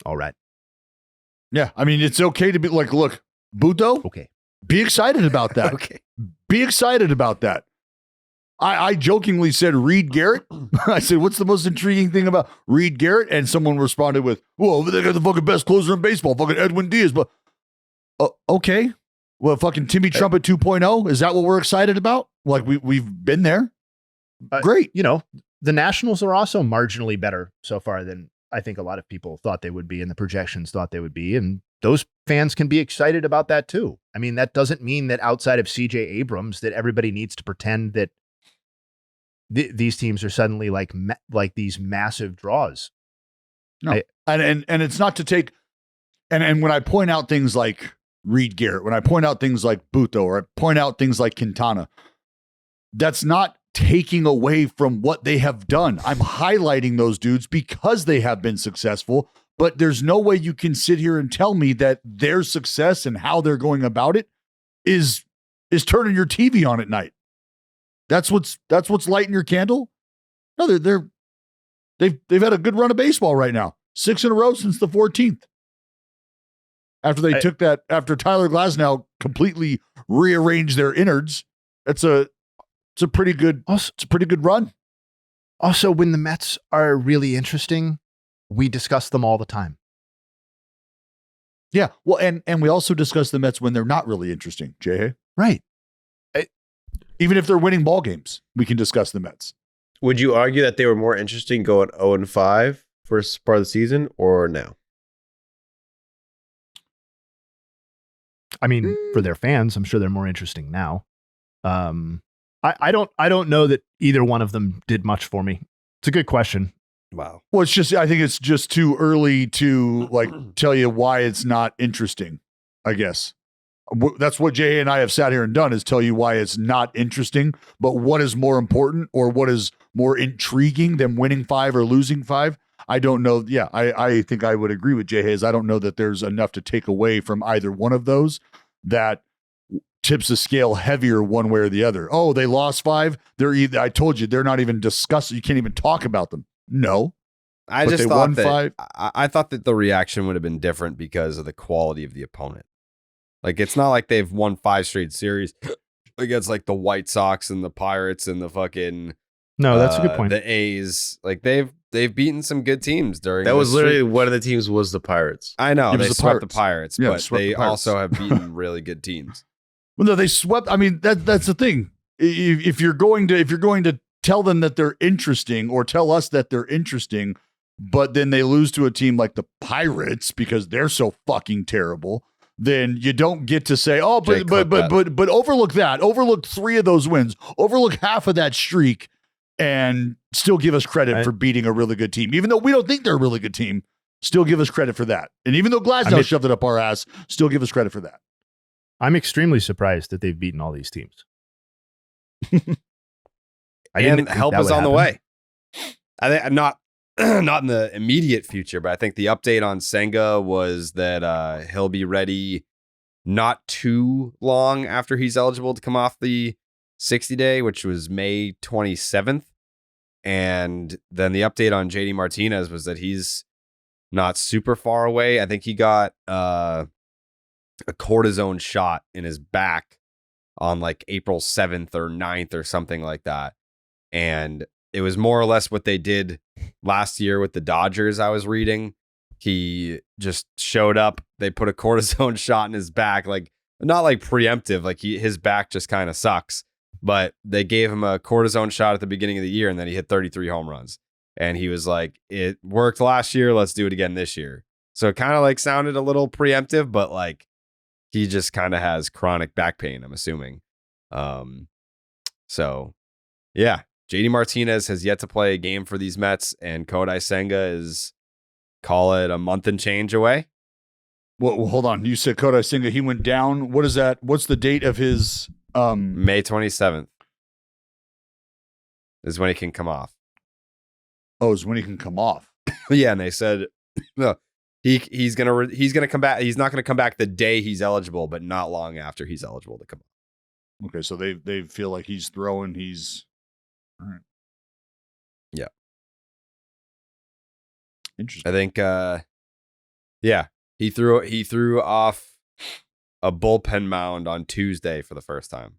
All right. Yeah, I mean, it's okay to be like, look, Buto, okay, be excited about that. Okay. Be excited about that. I jokingly said Reed Garrett. I said, what's the most intriguing thing about Reed Garrett? And someone responded with, well, they got the fucking best closer in baseball, fucking Edwin Diaz. But okay. Well, fucking Timmy Trumpet 2.0. Is that what we're excited about? Like we've been there. Great. You know, the Nationals are also marginally better so far than I think a lot of people thought they would be, and the projections thought they would be. And those fans can be excited about that too. I mean, that doesn't mean that outside of CJ Abrams that everybody needs to pretend that these teams are suddenly like these massive draws. No, and it's not to take, and when I point out things like Reed Garrett, when I point out things like Buto, or I point out things like Quintana, that's not taking away from what they have done. I'm highlighting those dudes because they have been successful, but there's no way you can sit here and tell me that their success and how they're going about it is turning your TV on at night. That's what's lighting your candle. No, they've had a good run of baseball right now. 6 in a row since the 14th. After Tyler Glasnow completely rearranged their innards, it's a pretty good run. Also, when the Mets are really interesting, we discuss them all the time. Yeah. Well, and we also discuss the Mets when they're not really interesting, Jay. Right. Even if they're winning ball games, we can discuss the Mets. Would you argue that they were more interesting going 0-5 first part of the season or now? I mean, for their fans, I'm sure they're more interesting now. I don't know that either one of them did much for me. It's a good question. Wow. Well, I think it's just too early to like tell you why it's not interesting, I guess. That's what Jay and I have sat here and done, is tell you why it's not interesting. But what is more important or what is more intriguing than winning 5 or losing 5? I don't know. Yeah, I think I would agree with Jay Hayes. I don't know that there's enough to take away from either one of those that tips the scale heavier one way or the other. Oh, they lost 5. I told you, they're not even discussed. You can't even talk about them. No. I just thought that I thought that the reaction would have been different because of the quality of the opponent. Like, it's not like they've won 5 straight series against like the White Sox and the Pirates and the fucking No, that's a good point. The A's. Like, they've beaten some good teams during That was this literally streak. one of the teams was the Pirates. I know It was they the swept the Pirates. Pirates, Yeah, but swept they the Pirates. also have beaten really good teams. Well, no, they swept. I mean, that's the thing. If you're going to tell them that they're interesting, or tell us that they're interesting, but then they lose to a team like the Pirates because they're so fucking terrible, then you don't get to say, oh, but overlook that. Overlook 3 of those wins. Overlook half of that streak, and still give us credit for beating a really good team, even though we don't think they're a really good team. Still give us credit for that, and even though Glasnow shoved it up our ass, still give us credit for that. I'm extremely surprised that they've beaten all these teams. And help is on the way. I think not in the immediate future, but I think the update on Senga was that he'll be ready not too long after he's eligible to come off the 60-day, which was May 27th. And then the update on JD Martinez was that he's not super far away. I think he got a cortisone shot in his back on like April 7th or 9th or something like that. And it was more or less what they did last year with the Dodgers, I was reading. He just showed up. They put a cortisone shot in his back, like not like preemptive, like his back just kind of sucks. But they gave him a cortisone shot at the beginning of the year, and then he hit 33 home runs. And he was like, it worked last year. Let's do it again this year. So it kind of like sounded a little preemptive, but like he just kind of has chronic back pain, I'm assuming. So yeah, JD Martinez has yet to play a game for these Mets, and Kodai Senga is, call it, a month and change away. Well, hold on. You said Kodai Senga, he went down. What is that? What's the date of his? May 27th is when he can come off. Oh, is when he can come off. Yeah, and they said no, he's gonna come back. He's not gonna come back the day he's eligible, but not long after he's eligible to come off. Okay, so they feel like he's throwing. He's all right. Yeah, interesting. I think. Yeah, he threw off a bullpen mound on Tuesday for the first time.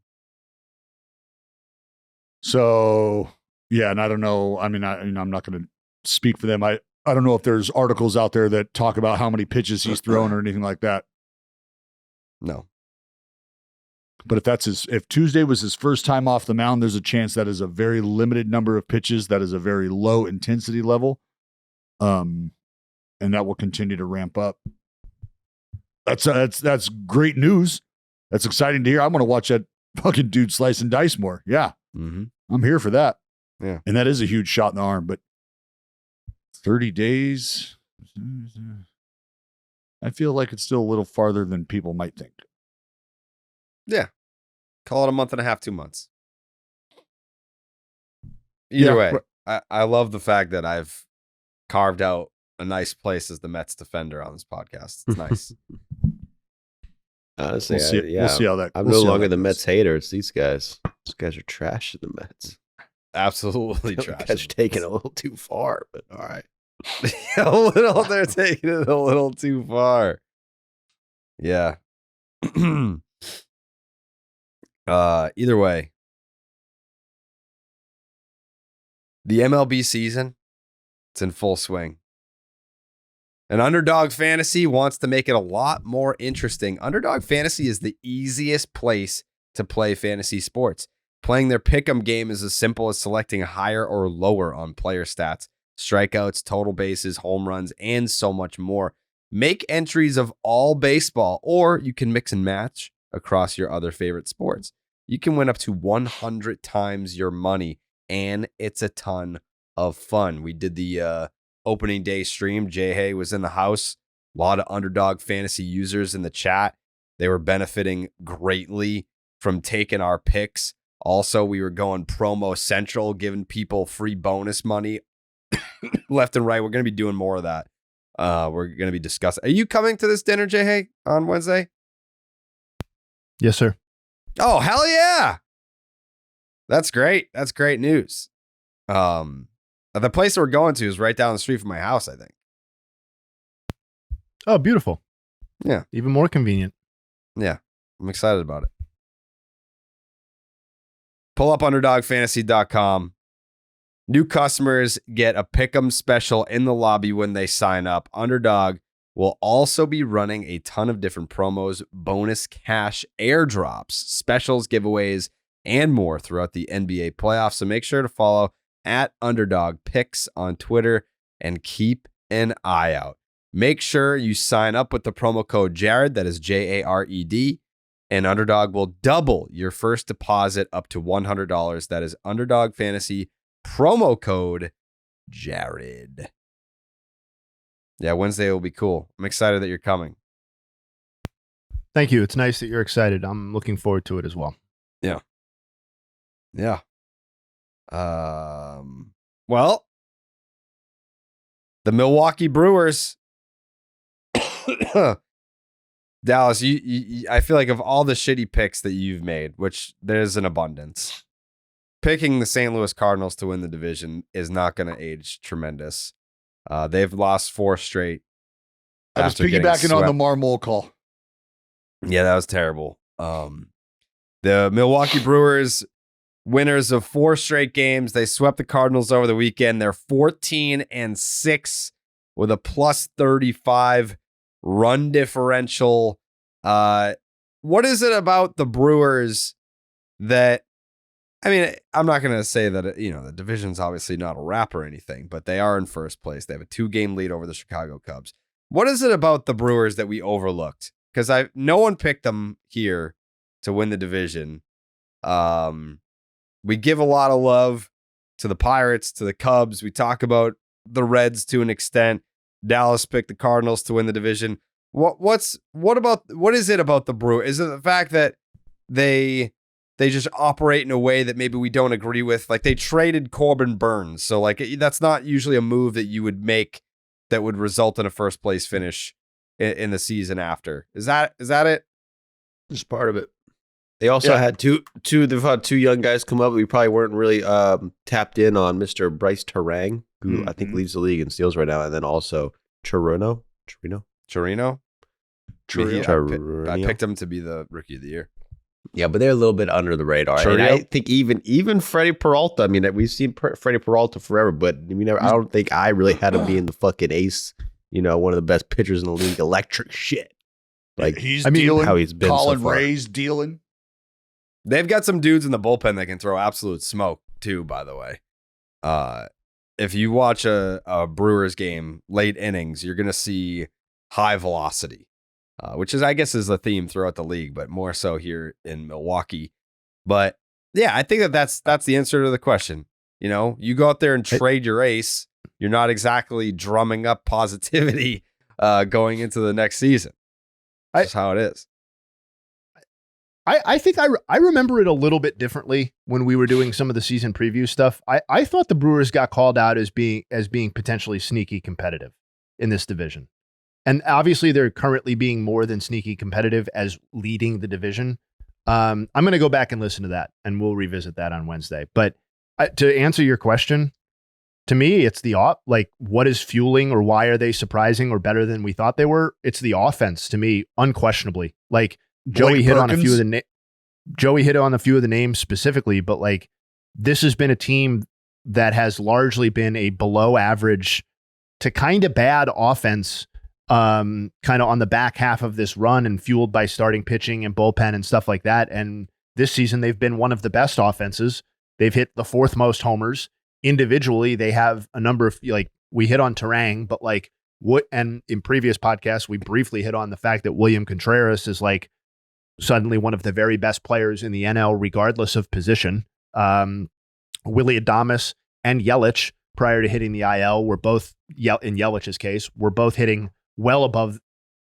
So yeah, and I don't know. I mean, I'm not going to speak for them. I don't know if there's articles out there that talk about how many pitches he's thrown or anything like that. No. But if Tuesday was his first time off the mound, there's a chance that is a very limited number of pitches. That is a very low intensity level. And that will continue to ramp up. That's great news. That's exciting to hear. I'm going to watch that fucking dude slice and dice more. Yeah. Mm-hmm. I'm here for that. Yeah. And that is a huge shot in the arm, but 30 days, I feel like it's still a little farther than people might think. Yeah. Call it a month and a half, 2 months. Either way, I love the fact that I've carved out a nice place as the Mets defender on this podcast. It's nice. Honestly, we'll see how that. I'm we'll no see how longer that the goes. Mets hater. It's these guys. These guys are trash in the Mets. Absolutely You trash. guys are taking it a little too far, but all right. They're taking it a little too far. Yeah. Either way, The MLB season, it's in full swing. And Underdog Fantasy wants to make it a lot more interesting. Underdog Fantasy is the easiest place to play fantasy sports. Playing their pick'em game is as simple as selecting higher or lower on player stats, strikeouts, total bases, home runs, and so much more. Make entries of all baseball, or you can mix and match across your other favorite sports. You can win up to 100 times your money, and it's a ton of fun. We did the opening day stream. Jay Hay was in the house. A lot of Underdog Fantasy users in the chat. They were benefiting greatly from taking our picks. Also, we were going promo central, giving people free bonus money left and right. We're going to be doing more of that. We're going to be discussing. Are you coming to this dinner, Jay Hay, on Wednesday? Yes, sir. Oh, hell yeah. That's great. That's great news. The place we're going to is right down the street from my house, I think. Oh, beautiful. Yeah. Even more convenient. Yeah. I'm excited about it. Pull up underdogfantasy.com. New customers get a pick'em special in the lobby when they sign up. Underdog will also be running a ton of different promos, bonus cash airdrops, specials, giveaways, and more throughout the NBA playoffs. So make sure to follow at Underdog Picks on Twitter and keep an eye out. Make sure you sign up with the promo code Jared, that is Jared, and Underdog will double your first deposit up to $100. That is Underdog Fantasy promo code Jared. Yeah, Wednesday will be cool. I'm excited that you're coming. Thank you. It's nice that you're excited. I'm looking forward to it as well. Yeah. Well, the Milwaukee Brewers. Dallas, I feel like of all the shitty picks that you've made, which there's an abundance, picking the St. Louis Cardinals to win the division is not going to age tremendous. They've lost 4 straight. I was piggybacking on the Marmol call. Yeah, that was terrible. The Milwaukee Brewers, winners of 4 straight games. They swept the Cardinals over the weekend. They're 14-6 with a plus 35 run differential. What is it about the Brewers that, I mean, I'm not going to say that, the division's obviously not a wrap or anything, but they are in first place. They have a 2-game lead over the Chicago Cubs. What is it about the Brewers that we overlooked? Because no one picked them here to win the division. We give a lot of love to the Pirates, to the Cubs. We talk about the Reds to an extent. Dallas picked the Cardinals to win the division. What is it about the Brewers? Is it the fact that they just operate in a way that maybe we don't agree with? Like, they traded Corbin Burns, so like that's not usually a move that you would make that would result in a first place finish in the season after. Is that it? Just part of it. They also had they've had 2 young guys come up. We probably weren't really tapped in on Mr. Bryce Terang, who I think leads the league in steals right now, and then also Chirino. I picked him to be the rookie of the year. Yeah, but they're a little bit under the radar. And I think even Freddie Peralta. I mean, we've seen Freddie Peralta forever, but I don't think I really had him being the fucking ace. One of the best pitchers in the league. Electric shit. Like, dealing. How he's been Colin so far. Ray's dealing. They've got some dudes in the bullpen that can throw absolute smoke too, by the way. If you watch a Brewers game, late innings, you're going to see high velocity, which is, I guess, is the theme throughout the league, but more so here in Milwaukee. But yeah, I think that's the answer to the question. You go out there and trade your ace, you're not exactly drumming up positivity going into the next season. That's how it is. I think I remember it a little bit differently when we were doing some of the season preview stuff. I thought the Brewers got called out as being potentially sneaky competitive in this division. And obviously they're currently being more than sneaky competitive as leading the division. I'm going to go back and listen to that, and we'll revisit that on Wednesday. But to answer your question, to me, it's what is fueling, or why are they surprising or better than we thought they were? It's the offense, to me, unquestionably. Like, Joey hit on a few of the names specifically, but like, this has been a team that has largely been a below average to kind of bad offense, kind of on the back half of this run and fueled by starting pitching and bullpen and stuff like that. And this season, they've been one of the best offenses. They've hit the fourth most homers. Individually, they have a number of, like, we hit on Terang, but like and in previous podcasts, we briefly hit on the fact that William Contreras is like suddenly one of the very best players in the NL, regardless of position. Willie Adames and Yelich, prior to hitting the IL, were both, in Yelich's case, were both hitting well above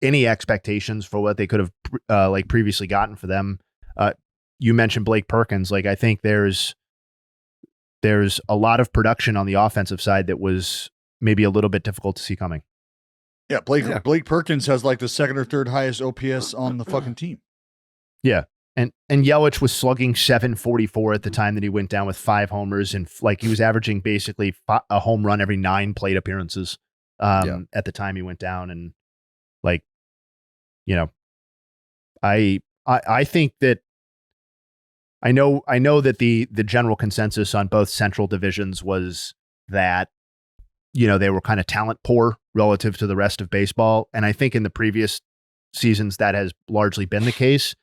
any expectations for what they could have previously gotten for them. You mentioned Blake Perkins. Like, I think there's a lot of production on the offensive side that was maybe a little bit difficult to see coming. Yeah, Blake Perkins has like the second or third highest OPS on the fucking team. Yeah. And Yelich was slugging .744 at the time that he went down with 5 homers, and like he was averaging basically a home run every 9 plate appearances at the time he went down. And like, you know, I think that I know that the general consensus on both central divisions was that, you know, they were kind of talent poor relative to the rest of baseball. And I think in the previous seasons that has largely been the case.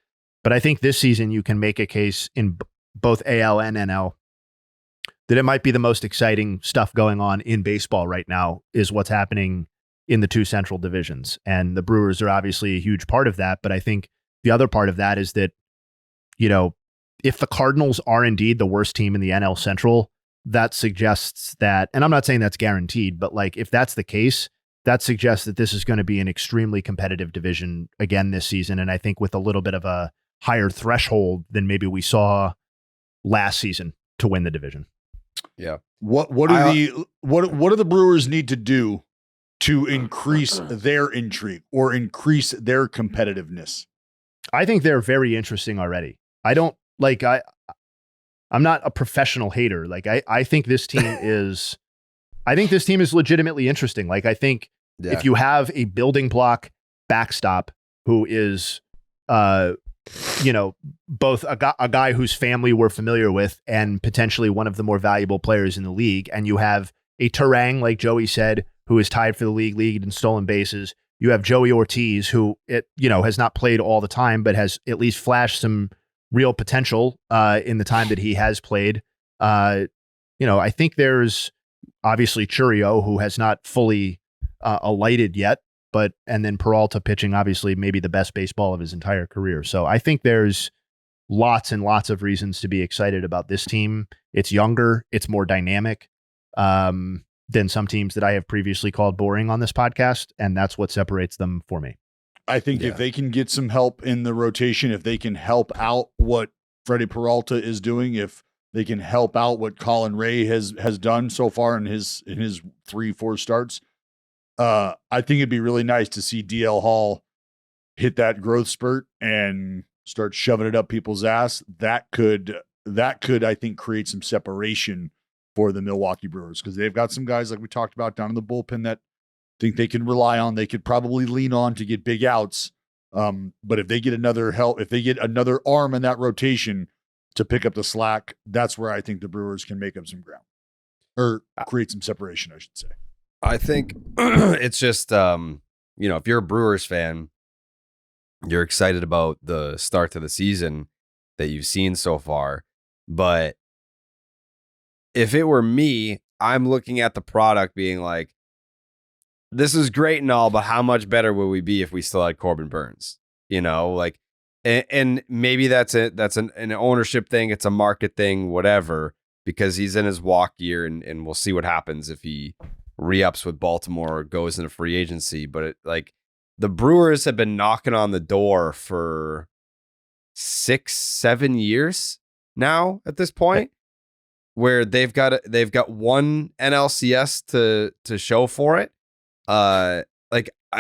But I think this season you can make a case in both AL and NL that it might be the most exciting stuff going on in baseball right now is what's happening in the 2 central divisions. And the Brewers are obviously a huge part of that. But I think the other part of that is that, you know, if the Cardinals are indeed the worst team in the NL Central, that suggests that, and I'm not saying that's guaranteed, but like if that's the case, that suggests that this is going to be an extremely competitive division again this season. And I think with a little bit of a higher threshold than maybe we saw last season to win the division. Yeah. What do the Brewers need to do to increase their intrigue or increase their competitiveness? I think they're very interesting already. I'm not a professional hater. Like I think this team is legitimately interesting. Like I think if you have a building block backstop who is, you know, both a guy whose family we're familiar with and potentially one of the more valuable players in the league, and you have a Terang, like Joey said, who is tied for the league lead in stolen bases. You have Joey Ortiz, who has not played all the time, but has at least flashed some real potential in the time that he has played. I think there's obviously Churio, who has not fully alighted yet, and then Peralta pitching obviously maybe the best baseball of his entire career. So I think there's lots and lots of reasons to be excited about this team. It's younger, it's more dynamic than some teams that I have previously called boring on this podcast, and that's what separates them for me. I think if they can get some help in the rotation, if they can help out what Freddie Peralta is doing, if they can help out what Colin Ray has done so far in his 3-4 starts, I think it'd be really nice to see DL Hall hit that growth spurt and start shoving it up people's ass. That could, I think, create some separation for the Milwaukee Brewers, because they've got some guys like we talked about down in the bullpen that think they can rely on, they could probably lean on to get big outs. But if they get another arm in that rotation to pick up the slack, that's where I think the Brewers can make up some ground or create some separation, I should say. I think it's just, if you're a Brewers fan, you're excited about the start to the season that you've seen so far. But if it were me, I'm looking at the product being like, this is great and all, but how much better would we be if we still had Corbin Burns? You know, like, and maybe that's an ownership thing. It's a market thing, whatever, because he's in his walk year, and we'll see what happens if he re-ups with Baltimore or goes into free agency. But the Brewers have been knocking on the door for 6-7 years now at this point, where they've got one NLCS to show for it. I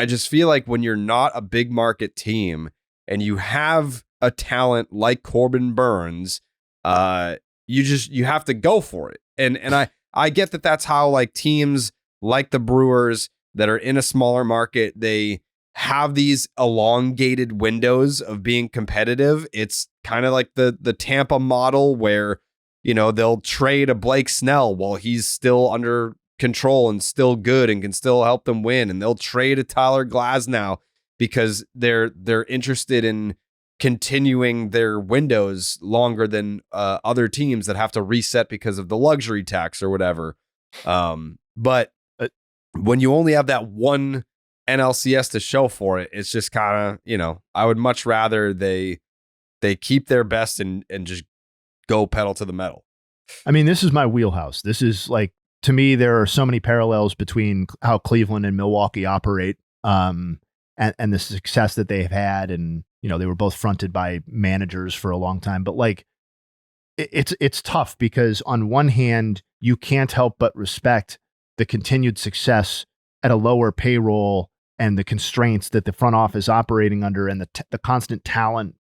just feel like when you're not a big market team and you have a talent like Corbin Burns, you have to go for it. And I get that that's how like teams like the Brewers that are in a smaller market, they have these elongated windows of being competitive. It's kind of like the Tampa model where, they'll trade a Blake Snell while he's still under control and still good and can still help them win. And they'll trade a Tyler Glasnow because they're interested in continuing their windows longer than other teams that have to reset because of the luxury tax or whatever. But when you only have that one NLCS to show for it, it's just kind of, I would much rather they keep their best and just go pedal to the metal. I mean, this is my wheelhouse. This is like, to me, there are so many parallels between how Cleveland and Milwaukee operate, and the success that they've had. And, they were both fronted by managers for a long time, but like, it's tough because on one hand, you can't help but respect the continued success at a lower payroll and the constraints that the front office operating under, and the constant talent,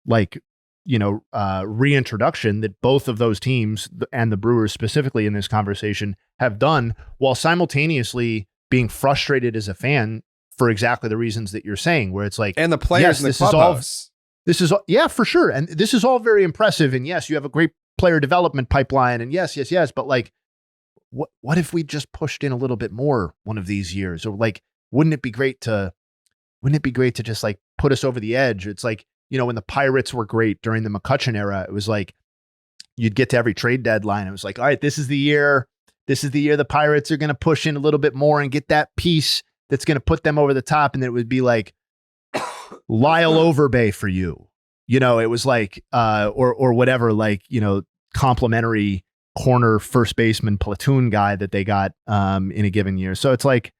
reintroduction that both of those teams and the Brewers specifically in this conversation have done, while simultaneously being frustrated as a fan for exactly the reasons that you're saying, where it's like, and the players in the clubhouse. This is yeah, for sure. And this is all very impressive. And yes, you have a great player development pipeline. And yes. But like, what if we just pushed in a little bit more one of these years? Or like, wouldn't it be great to just like put us over the edge? It's like, when the Pirates were great during the McCutchen era, it was like you'd get to every trade deadline. It was like, all right, this is the year the Pirates are going to push in a little bit more and get that piece that's going to put them over the top. And then it would be like Lyle Overbay for you. It was like, or whatever, like, complimentary corner first baseman platoon guy that they got in a given year. So it's like,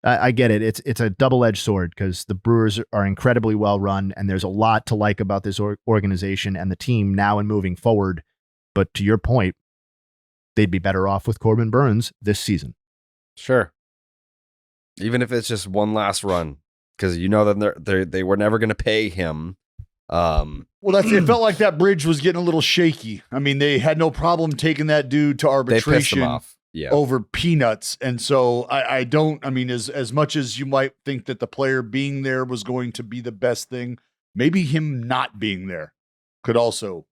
I get it. It's a double-edged sword because the Brewers are incredibly well run, and there's a lot to like about this organization and the team now and moving forward. But to your point, they'd be better off with Corbin Burns this season. Sure. Even if it's just one last run, because that they were never going to pay him. It felt like that bridge was getting a little shaky. I mean, they had no problem taking that dude to arbitration. They pissed him off. Yeah. Over peanuts. And so as much as you might think that the player being there was going to be the best thing, maybe him not being there could also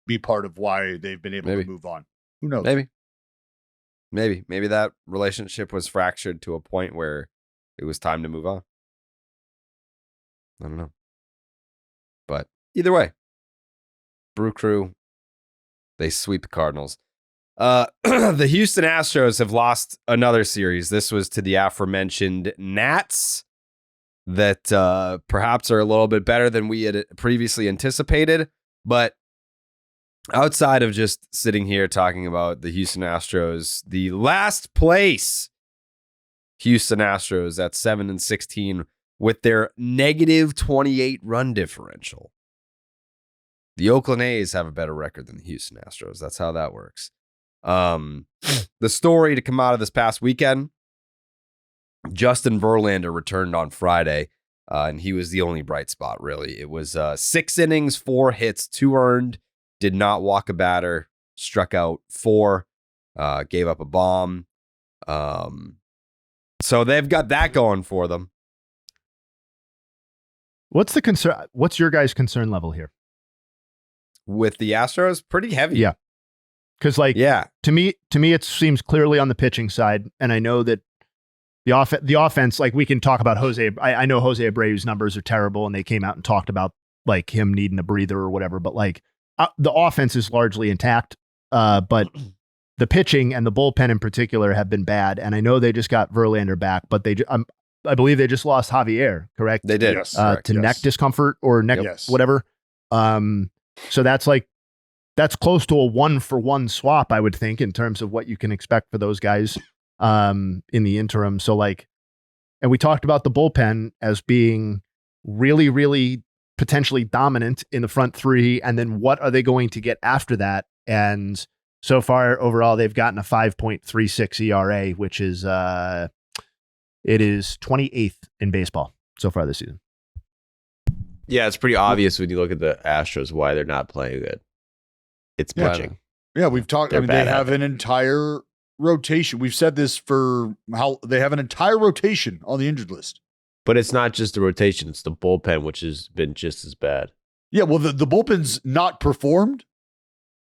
be part of why they've been able to move on. Who knows? Maybe that relationship was fractured to a point where it was time to move on. I don't know. But either way, Brew Crew, they sweep the Cardinals. The Houston Astros have lost another series. This was to the aforementioned Nats that perhaps are a little bit better than we had previously anticipated. But outside of just sitting here talking about the Houston Astros, the last place Houston Astros at 7-16 with their negative 28 run differential. The Oakland A's have a better record than the Houston Astros. That's how that works. The story to come out of this past weekend, Justin Verlander returned on Friday, and he was the only bright spot, really. It was 6 innings, 4 hits, 2 earned, did not walk a batter, struck out 4, gave up a bomb. So they've got that going for them. What's the concern? What's your guys' concern level here? With the Astros? Pretty heavy. Yeah. Because, to me, it seems clearly on the pitching side, and I know that the offense, like, we can talk about Jose. I know Jose Abreu's numbers are terrible, and they came out and talked about like him needing a breather or whatever. But like, the offense is largely intact, but the pitching and the bullpen in particular have been bad. And I know they just got Verlander back, but I believe they just lost Javier. Correct? They did. Yes, to neck discomfort or neck whatever. So that's close to a 1-for-1 swap, I would think, in terms of what you can expect for those guys in the interim. So like, and we talked about the bullpen as being really, really potentially dominant in the front 3. And then what are they going to get after that? And so far overall, they've gotten a 5.36 ERA, which is, it is 28th in baseball so far this season. Yeah, it's pretty obvious when you look at the Astros why they're not playing good. It's pitching. Yeah, we've talked. They have an entire rotation. We've said this for how they have an entire rotation on the injured list. But it's not just the rotation; it's the bullpen, which has been just as bad. Yeah, well, the bullpen's not performed,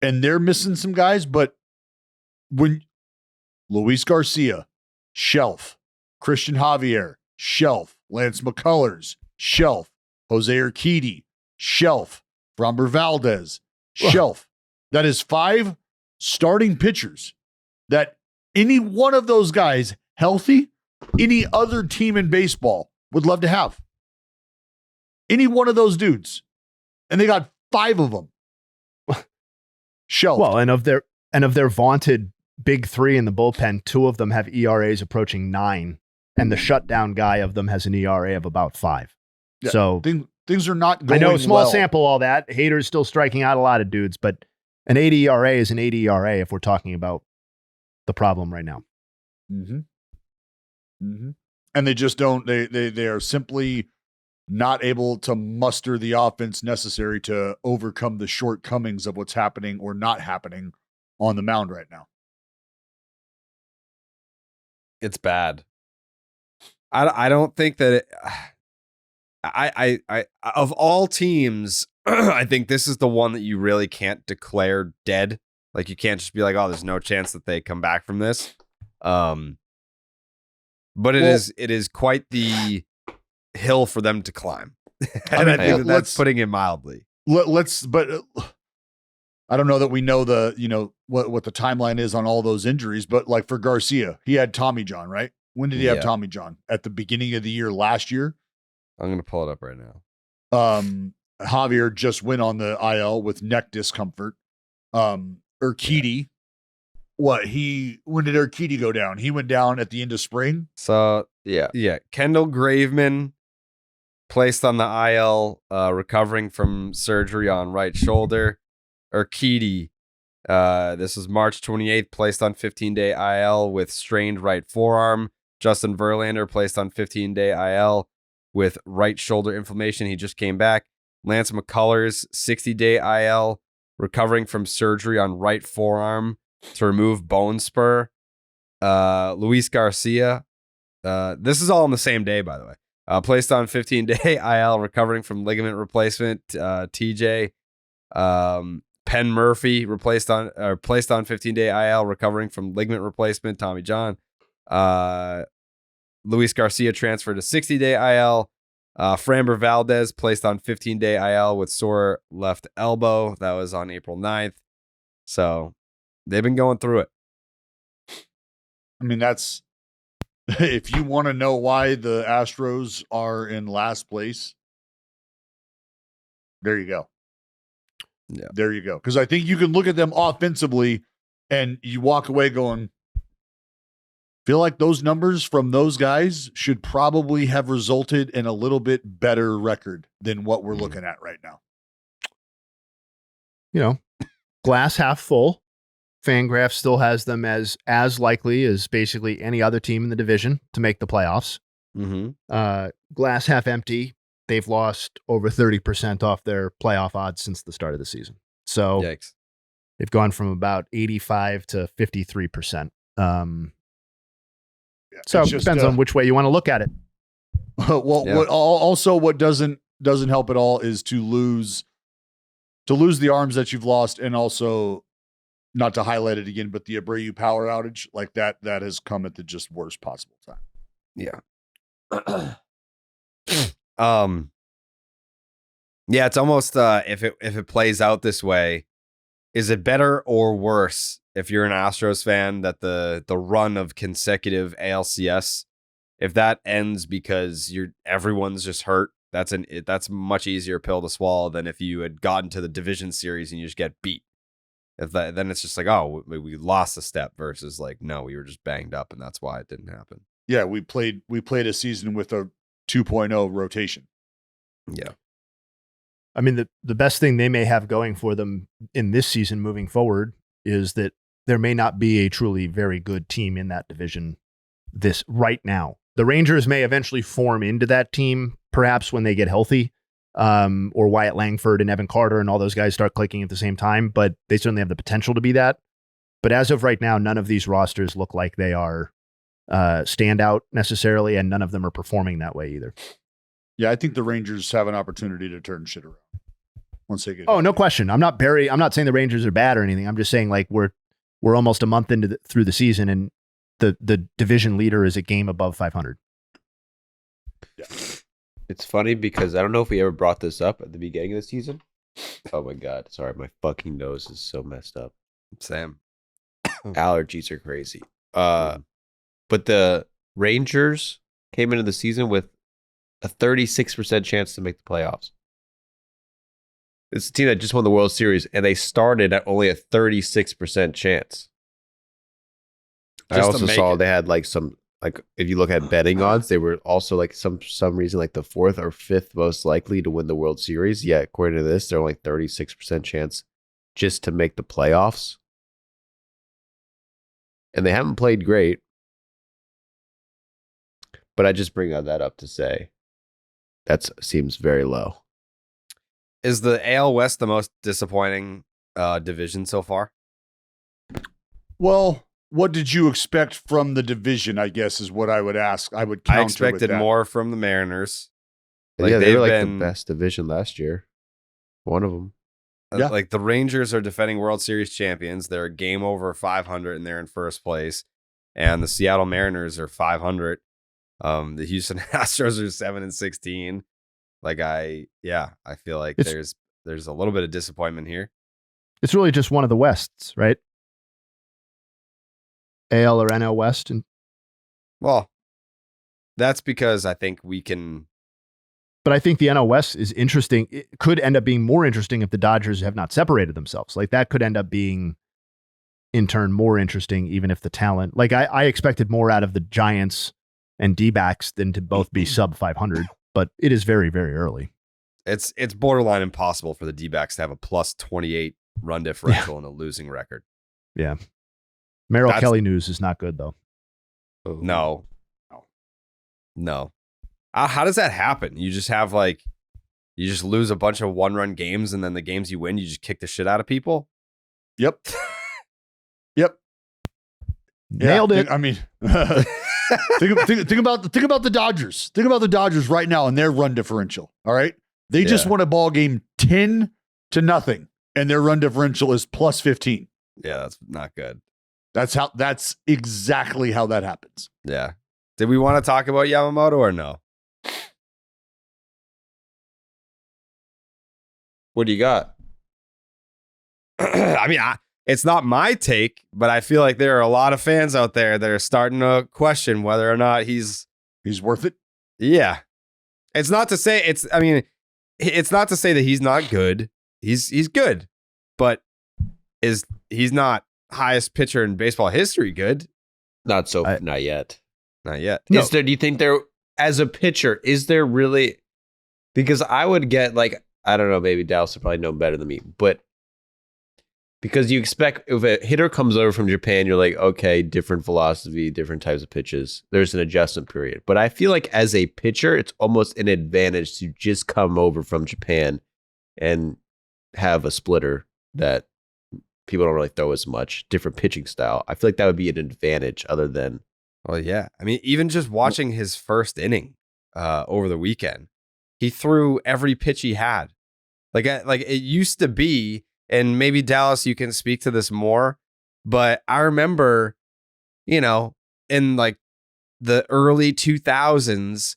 and they're missing some guys, but when Luis Garcia, shelf, Christian Javier, shelf, Lance McCullers, shelf, Jose Urquidy, shelf, Framber Valdez, shelf. That is 5 starting pitchers that any one of those guys healthy, any other team in baseball would love to have. Any one of those dudes. And they got 5 of them. Shelved. Well, and of their vaunted big 3 in the bullpen, 2 of them have ERAs approaching 9, and the shutdown guy of them has an ERA of about 5. Yeah, so things are not going I know, small well. sample, all that. Haters still striking out a lot of dudes, but an 8 ERA is an 8 ERA if we're talking about the problem right now. Mm-hmm. Mm-hmm. And they just don't. They are simply not able to muster the offense necessary to overcome the shortcomings of what's happening or not happening on the mound right now. It's bad. I don't think that it, I of all teams, I think this is the one that you really can't declare dead. Like, you can't just be like, oh, there's no chance that they come back from this. But it is quite the hill for them to climb. And I think that's putting it mildly. But I don't know that we know what the timeline is on all those injuries, but like for Garcia, he had Tommy John, right? When did he have Tommy John? At the beginning of the year last year? I'm going to pull it up right now. Javier just went on the IL with neck discomfort. Urquidy, when did Urquidy go down? He went down at the end of spring. So yeah. Kendall Graveman placed on the IL, recovering from surgery on right shoulder. Urquidy, this is March 28th, placed on 15-day IL with strained right forearm. Justin Verlander placed on 15-day IL with right shoulder inflammation. He just came back. Lance McCullers, 60-day IL, recovering from surgery on right forearm to remove bone spur. Luis Garcia, this is all on the same day, by the way. Placed on 15-day IL, recovering from ligament replacement. TJ, Penn Murphy placed on 15-day IL, recovering from ligament replacement. Tommy John. Luis Garcia transferred to 60-day IL. Framber Valdez placed on 15-day IL with sore left elbow. That was on April 9th. So they've been going through it. I mean, that's, if you want to know why the Astros are in last place, there you go. Yeah. There you go. Because I think you can look at them offensively and you walk away going, feel like those numbers from those guys should probably have resulted in a little bit better record than what we're looking at right now. You know, glass half full. Fangraph still has them as likely as basically any other team in the division to make the playoffs. Mm-hmm. Glass half empty. They've lost over 30% off their playoff odds since the start of the season. So Yikes. They've gone from about 85 to 53%. So it depends on which way you want to look at it. Well, yeah. What doesn't help at all is to lose the arms that you've lost, and also, not to highlight it again, but the Abreu power outage, like that has come at the just worst possible time. Yeah. Yeah, it's almost if it plays out this way, is it better or worse if you're an Astros fan that the run of consecutive ALCS, if that ends because everyone's just hurt, that's a much easier pill to swallow than if you had gotten to the division series and you just get beat. Then it's just like, oh, we lost a step versus like, no, we were just banged up and that's why it didn't happen. Yeah, we played a season with a 2.0 rotation. Yeah. I mean, the best thing they may have going for them in this season moving forward is that there may not be a truly very good team in that division this right now. The Rangers may eventually form into that team, perhaps when they get healthy, or Wyatt Langford and Evan Carter and all those guys start clicking at the same time, but they certainly have the potential to be that. But as of right now, none of these rosters look like they are standout necessarily, and none of them are performing that way either. Yeah, I think the Rangers have an opportunity to turn shit around. once they get. Oh, no question. I'm not saying the Rangers are bad or anything. I'm just saying like we're almost a month through the season, and the division leader is a game above 500. Yeah. It's funny because I don't know if we ever brought this up at the beginning of the season. Oh my God. Sorry. My fucking nose is so messed up. Sam. Allergies are crazy. But the Rangers came into the season with a 36% chance to make the playoffs. It's a team that just won the World Series, and they started at only a 36% chance. I also saw they had like some, like if you look at betting odds, they were also like some reason like the fourth or fifth most likely to win the World Series. Yet according to this, they're only 36% chance just to make the playoffs. And they haven't played great. But I just bring that up to say that seems very low. Is the AL West the most disappointing division so far? Well, what did you expect from the division, I guess, is what I would ask. I would counter I expected with that. more from the Mariners. Yeah, they were like the best division last year. One of them. Yeah. Like the Rangers are defending World Series champions. They're a game over 500 and they're in first place. And the Seattle Mariners are 500. The Houston Astros are 7-16. Like I feel like there's a little bit of disappointment here. It's really just one of the Wests, right? AL or NL West. And well, that's because I think we can. But I think the NL West is interesting. It could end up being more interesting if the Dodgers have not separated themselves. Like that could end up being, in turn, more interesting, even if the talent. Like I expected more out of the Giants and D-backs than to both be sub 500. But it is very, very early. It's borderline impossible for the D-backs to have a plus 28 run differential and a losing record. Yeah. Merrill Kelly news is not good, though. No. How does that happen? You just have you just lose a bunch of one-run games, and then the games you win, you just kick the shit out of people? Yep. Nailed it. I mean, think about the Dodgers. Think about the Dodgers right now and their run differential. All right. They just won a ball game 10-0, and their run differential is plus 15. Yeah, that's not good. That's exactly how that happens. Yeah. Did we want to talk about Yamamoto or no? What do you got? I mean, it's not my take, but I feel like there are a lot of fans out there that are starting to question whether or not he's worth it. Yeah. It's not to say it's not to say that he's not good. He's good, but he's not highest pitcher in baseball history good? Not yet. Not yet. No. Do you think there, as a pitcher, is there really? Because I would get I don't know, maybe Dallas would probably know better than me, but because you expect if a hitter comes over from Japan, you're like, okay, different velocity, different types of pitches. There's an adjustment period. But I feel like as a pitcher, it's almost an advantage to just come over from Japan and have a splitter that people don't really throw as much, different pitching style. I feel like that would be an advantage other than. Well, yeah. I mean, even just watching his first inning over the weekend, he threw every pitch he had. Like it used to be, and maybe Dallas, you can speak to this more, but I remember, in the early 2000s,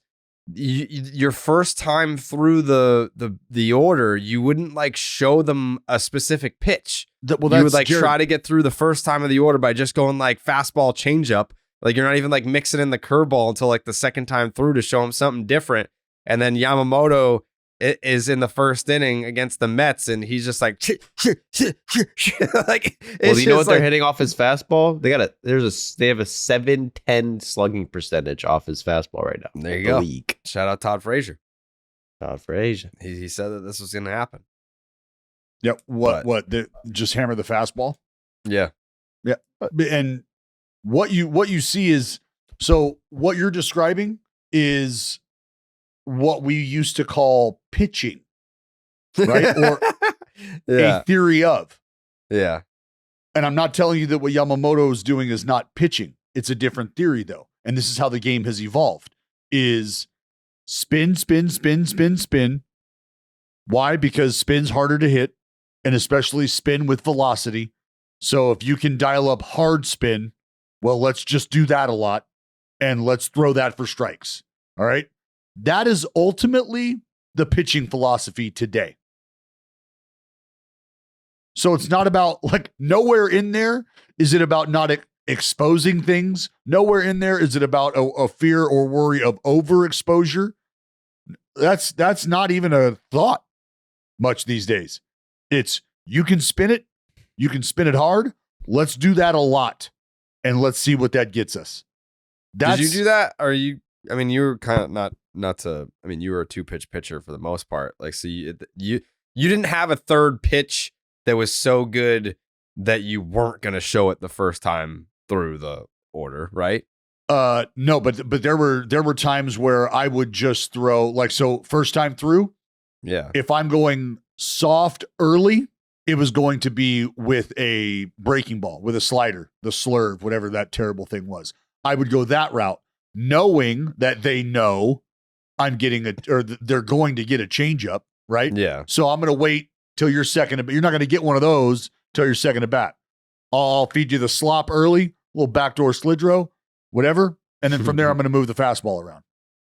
your first time through the order, you wouldn't show them a specific pitch. You would try to get through the first time of the order by just going fastball changeup. You're not even mixing in the curveball until the second time through to show them something different. And then Yamamoto is in the first inning against the Mets, and he's just like, well, you know what they're hitting off his fastball? They have a 710 slugging percentage off his fastball right now. There you go. League. Shout out Todd Frazier. He said that this was going to happen. Yep. Just hammer the fastball? Yeah. Yeah. And what you see is, so what you're describing is what we used to call pitching, right? Or a theory of. Yeah. And I'm not telling you that what Yamamoto is doing is not pitching. It's a different theory, though. And this is how the game has evolved, is spin, spin, spin, spin, spin, Why? Because spin's harder to hit, and especially spin with velocity. So if you can dial up hard spin, well, let's just do that a lot, and let's throw that for strikes. All right? That is ultimately the pitching philosophy today. So it's not about, like, nowhere in there is it about not exposing things. Nowhere in there is it about a fear or worry of overexposure. That's not even a thought much these days. It's, you can spin it hard. Let's do that a lot, and let's see what that gets us. Did you do that? Or you were kind of you were a 2-pitch pitcher for the most part. Like, so you didn't have a third pitch that was so good that you weren't going to show it the first time through the order, right? No, but there were times where I would just throw, like, so first time through. Yeah. If I'm going soft early, it was going to be with a breaking ball, with a slider, the slurve, whatever that terrible thing was. I would go that route, knowing that they know I'm getting they're going to get a changeup, right? Yeah. So I'm going to wait till your second, but you're not going to get one of those till your second at bat. I'll feed you the slop early, little backdoor slidro, whatever. And then from there, I'm going to move the fastball around.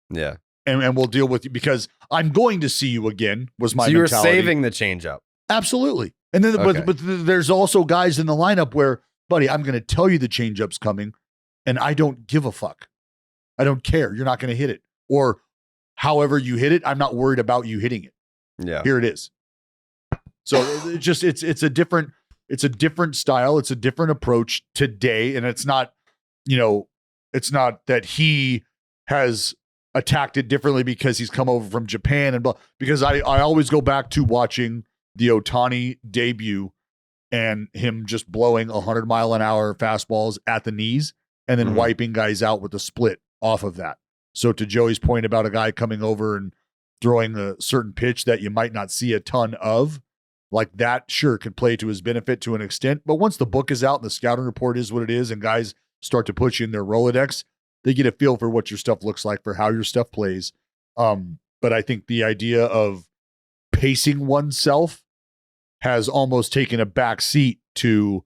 Yeah. And we'll deal with you because I'm going to see you again, was my mentality. So you were saving the changeup. Absolutely. And then, Okay. but there's also guys in the lineup where, buddy, I'm going to tell you the changeup's coming, and I don't give a fuck. I don't care. You're not going to hit it. Or however you hit it, I'm not worried about you hitting it. Yeah. Here it is. So it's a different style. It's a different approach today. And it's not that he has attacked it differently because he's come over from Japan and blah, because I always go back to watching the Ohtani debut and him just blowing 100-mile-an-hour fastballs at the knees and then wiping guys out with a split off of that. So to Joey's point about a guy coming over and throwing a certain pitch that you might not see a ton of, like that, sure, could play to his benefit to an extent. But once the book is out and the scouting report is what it is and guys start to put you in their Rolodex, they get a feel for what your stuff looks like, for how your stuff plays. But I think the idea of pacing oneself has almost taken a back seat to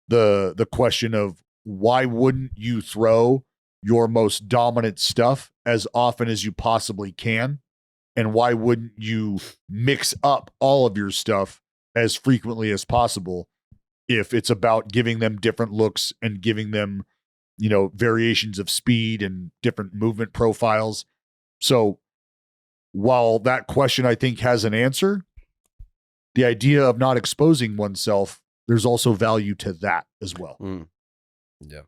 the question of why wouldn't you throw your most dominant stuff as often as you possibly can? And why wouldn't you mix up all of your stuff as frequently as possible if it's about giving them different looks and giving them, variations of speed and different movement profiles? So while that question, I think, has an answer, the idea of not exposing oneself, there's also value to that as well. Yeah.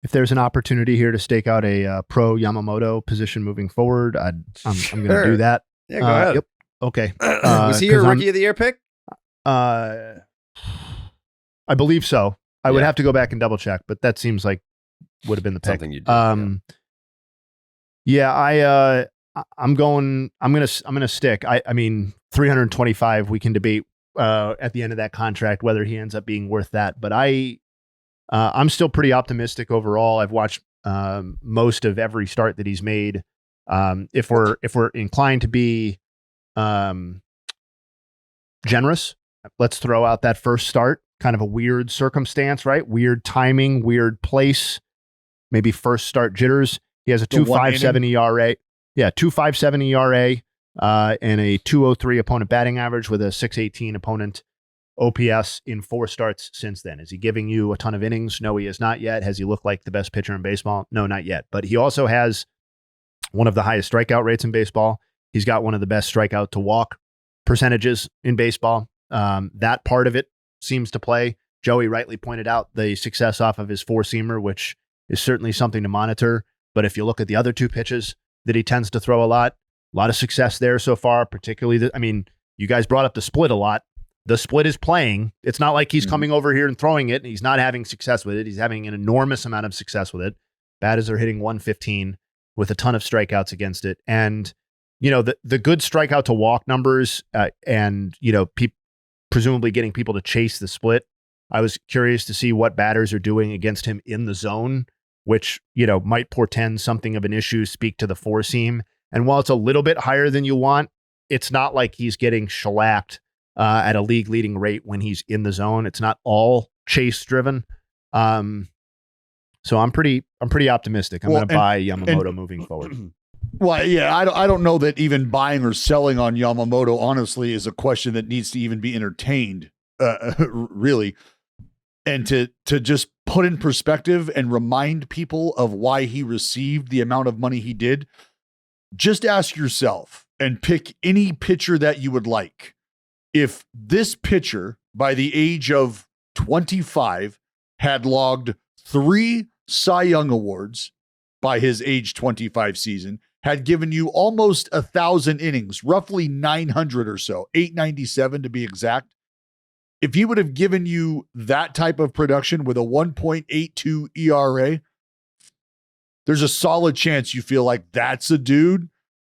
If there's an opportunity here to stake out a pro Yamamoto position moving forward, I'm going to do that. Yeah, go ahead. Yep. Okay. Was he your rookie of the year pick? I believe so. I would have to go back and double check, but that seems like would have been the pick. Something you did. I'm going to stick. I mean, 325, we can debate at the end of that contract whether he ends up being worth that, but I'm still pretty optimistic overall. I've watched most of every start that he's made. If we're inclined to be generous, let's throw out that first start. Kind of a weird circumstance, right? Weird timing, weird place. Maybe first start jitters. He has a 2.57 ERA. Yeah, 2.57 ERA and a 2.03 opponent batting average with a 6.18 opponent OPS in 4 starts since then. Is he giving you a ton of innings? No, he has not yet. Has he looked like the best pitcher in baseball? No, not yet. But he also has one of the highest strikeout rates in baseball. He's got one of the best strikeout to walk percentages in baseball. That part of it seems to play. Joey rightly pointed out the success off of his 4-seamer, which is certainly something to monitor. But if you look at the other 2 pitches that he tends to throw a lot of success there so far, particularly, you guys brought up the split a lot. The split is playing. It's not like he's coming over here and throwing it and he's not having success with it. He's having an enormous amount of success with it. Batters are hitting 115 with a ton of strikeouts against it. And, the good strikeout to walk numbers and, presumably getting people to chase the split. I was curious to see what batters are doing against him in the zone, which, might portend something of an issue, speak to the 4-seam. And while it's a little bit higher than you want, it's not like he's getting shellacked at a league leading rate when he's in the zone. It's not all chase driven. So I'm pretty optimistic. I'm going to buy Yamamoto moving forward. Well, yeah, I don't know that even buying or selling on Yamamoto, honestly, is a question that needs to even be entertained, really. And to just put in perspective and remind people of why he received the amount of money he did, just ask yourself and pick any pitcher that you would like. If this pitcher, by the age of 25, had logged 3 Cy Young Awards by his age 25 season, had given you almost 1,000 innings, roughly 900 or so, 897 to be exact. If he would have given you that type of production with a 1.82 ERA, there's a solid chance you feel like that's a dude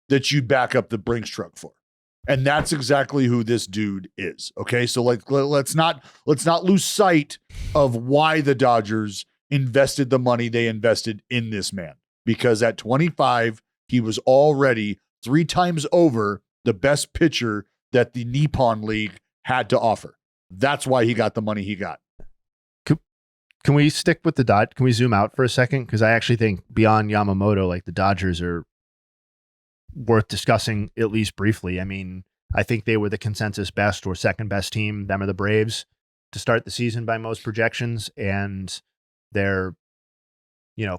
that you'd back up the Brinks truck for. And that's exactly who this dude is. Okay. So let's not lose sight of why the Dodgers invested the money they invested in this man, because at 25, he was already 3 times over the best pitcher that the Nippon League had to offer. That's why he got the money he got. Can we stick with the Dodgers? Can we zoom out for a second? Because I actually think beyond Yamamoto, like the Dodgers are worth discussing at least briefly. I mean, I think they were the consensus best or second best team. Them are the Braves to start the season by most projections. And they're,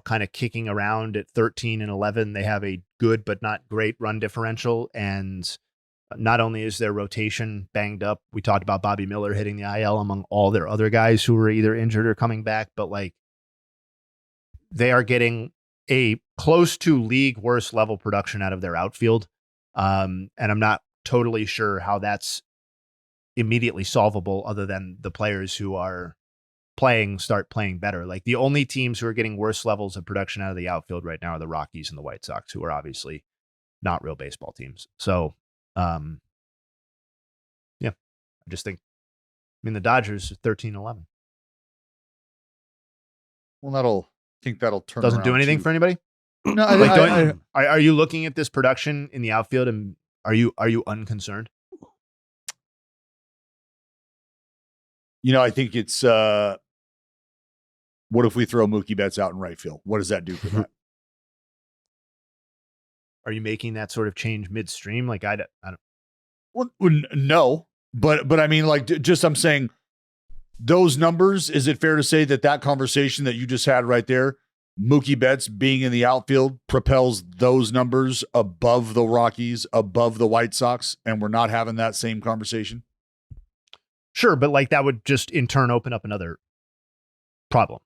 kind of kicking around at 13-11. They have a good but not great run differential. And not only is their rotation banged up, we talked about Bobby Miller hitting the IL among all their other guys who were either injured or coming back, but like they are getting a close to league worst level production out of their outfield. And I'm not totally sure how that's immediately solvable other than the players who are start playing better. Like the only teams who are getting worse levels of production out of the outfield right now are the Rockies and the White Sox, who are obviously not real baseball teams. So, I just think, the Dodgers are 13-11. Well, that'll turn. Doesn't do anything for anybody. No, are you looking at this production in the outfield and are you unconcerned? I think it's what if we throw Mookie Betts out in right field? What does that do for that? Are you making that sort of change midstream? Like I don't. Well, no, but I mean, like, I'm saying those numbers. Is it fair to say that conversation that you just had right there, Mookie Betts being in the outfield, propels those numbers above the Rockies, above the White Sox, and we're not having that same conversation? Sure, but like that would just in turn open up another problem.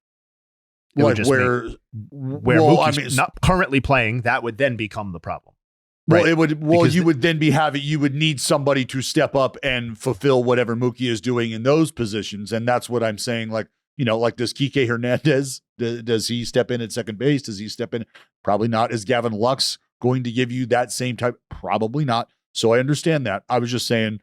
Like where Mookie's not currently playing, that would then become the problem. Right? Well, it would. Well, you would then you would need somebody to step up and fulfill whatever Mookie is doing in those positions, and that's what I'm saying. Like, like does Kike Hernandez? Does he step in at second base? Does he step in? Probably not. Is Gavin Lux going to give you that same type? Probably not. So I understand that. I was just saying,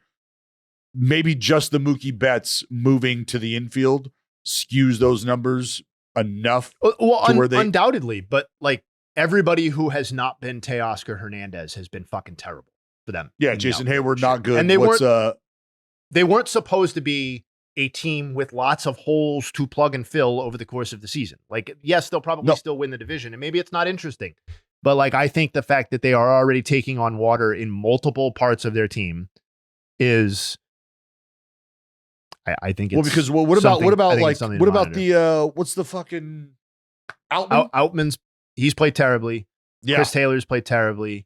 maybe just the Mookie Betts moving to the infield skews those numbers enough to where they undoubtedly, but like everybody who has not been Teoscar Hernandez has been fucking terrible for them. Yeah, Jason Hayward not good. And they weren't supposed to be a team with lots of holes to plug and fill over the course of the season. Like, yes, they'll probably still win the division, and maybe it's not interesting, but like I think the fact that they are already taking on water in multiple parts of their team is. I think it's what about the what's the fucking Outman? Outman's he's played terribly. Yeah. Chris Taylor's played terribly.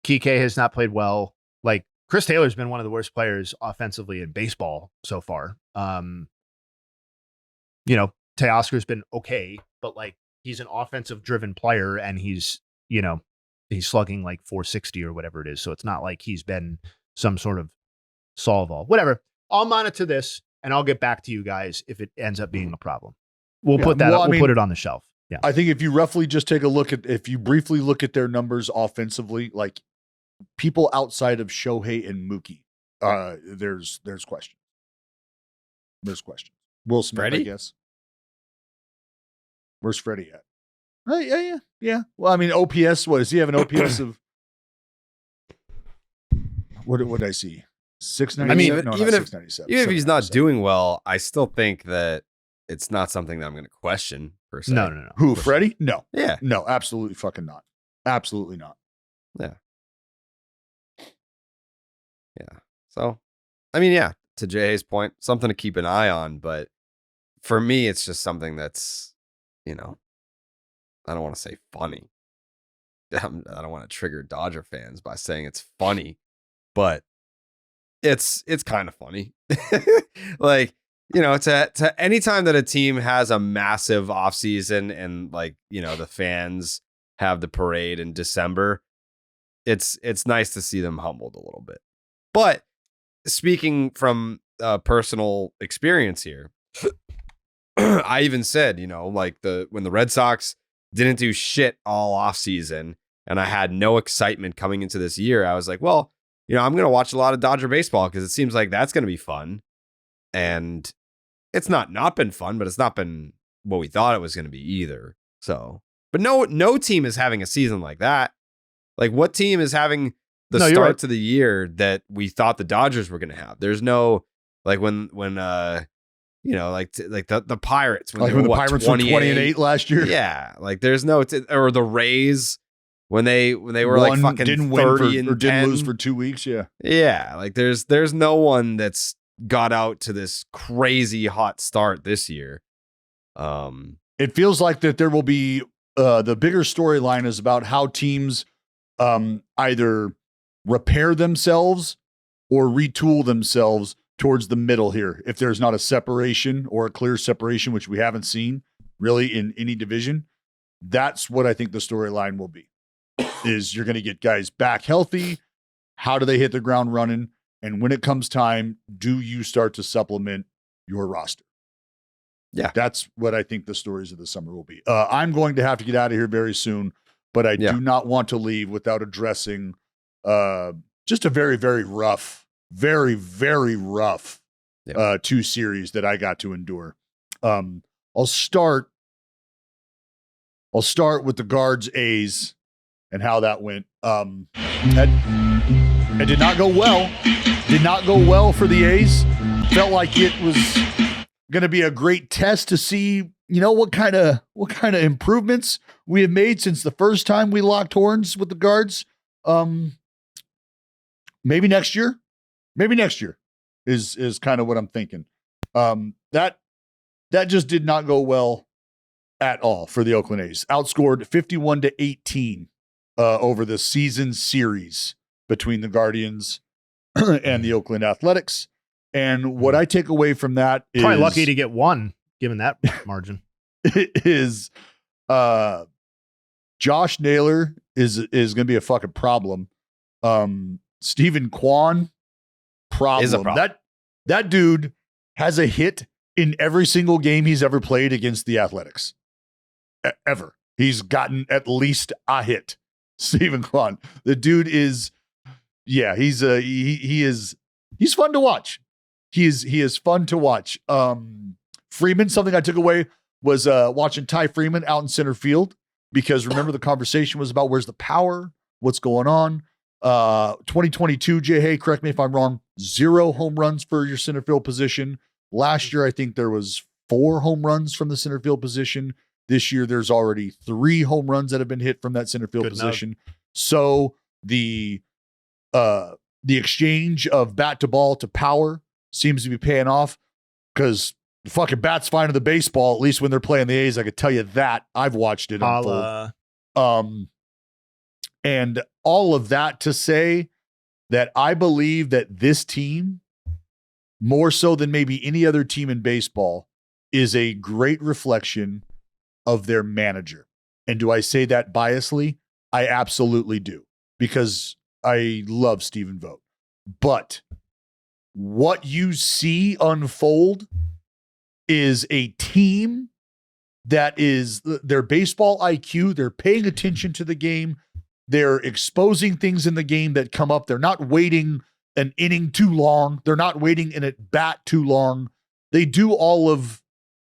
Kike has not played well. Like Chris Taylor's been one of the worst players offensively in baseball so far. Teoscar's been okay, but like he's an offensive driven player and he's slugging like 460 or whatever it is. So it's not like he's been some sort of solve all. Whatever. I'll monitor this. And I'll get back to you guys if it ends up being a problem. We'll put that up. We'll put it on the shelf. Yeah. I think if you roughly just take a look if you briefly look at their numbers offensively, like people outside of Shohei and Mookie, there's questions. There's questions. Will Smith, Freddie? I guess. Where's Freddie at? Yeah. Well, I mean, OPS, what does he have an OPS of? What did I see? 697. I mean, no, even not if 697. even if he's not 797. doing well, I still think that it's not something that I'm going to question per se. No. Who, Freddie? No. Yeah. No, absolutely fucking not. Absolutely not. Yeah. Yeah. So, I mean, yeah, to Jay's point, something to keep an eye on. But for me, it's just something that's, I don't want to say funny. I don't want to trigger Dodger fans by saying it's funny, but it's kind of funny. Like, to any time that a team has a massive offseason and like, the fans have the parade in December, it's nice to see them humbled a little bit. But speaking from personal experience here, I even said, like when the Red Sox didn't do shit all offseason and I had no excitement coming into this year, I was like, well, I'm going to watch a lot of Dodger baseball because it seems like that's going to be fun. And it's not been fun, but it's not been what we thought it was going to be either. So, but no team is having a season like that. Like, what team is having the start to the year that we thought the Dodgers were going to have? There's no, like when like the Pirates, when the Pirates were 20-8 last year. Yeah, like there's no, or the Rays when they were like fucking didn't 30 and 10. Didn't lose for 2 weeks. Yeah, yeah. Like there's no one that's got out to this crazy hot start this year. It feels like that there will be the bigger storyline is about how teams either repair themselves or retool themselves towards the middle here. If there's not a separation or a clear separation, which we haven't seen really in any division, that's what I think the storyline will be. Is you're going to get guys back healthy. How do they hit the ground running? And when it comes time, do you start to supplement your roster? Yeah. That's what I think the stories of the summer will be. I'm going to have to get out of here very soon, but I do not want to leave without addressing just a very, very rough, very, very rough 2 series that I got to endure. I'll start with the Guards A's and how that went. It did not go well. Did not go well for the A's. Felt like it was going to be a great test to see, what kind of improvements we have made since the first time we locked horns with the Guards. Maybe next year. Maybe next year is kind of what I'm thinking. That just did not go well at all for the Oakland A's. Outscored 51-18 over the season series between the Guardians and the Oakland Athletics. And what I take away from that is probably lucky to get one, given that margin. Is Josh Naylor is going to be a fucking problem. Stephen Kwan, problem. Is a problem. That dude has a hit in every single game he's ever played against the Athletics. Ever. He's gotten at least a hit. Stephen Kwan. The dude is, he's fun to watch. He is fun to watch. Freeman, something I took away was watching Ty Freeman out in center field, because remember the conversation was about where's the power, what's going on. 2022, Jay Hay, correct me if I'm wrong, 0 home runs for your center field position. Last year, I think there was 4 home runs from the center field position. This year, there's already 3 home runs that have been hit from that center field position. So the exchange of bat to ball to power seems to be paying off, because the fucking bat's finding the baseball, at least when they're playing the A's. I could tell you that. I've watched it unfold. And all of that to say that I believe that this team, more so than maybe any other team in baseball, is a great reflection of their manager. And do I say that biasly? I absolutely do, because I love Stephen Vogt. But what you see unfold is a team that is their baseball IQ. They're paying attention to the game. They're exposing things in the game that come up. They're not waiting an inning too long. They're not waiting an at bat too long. They do all of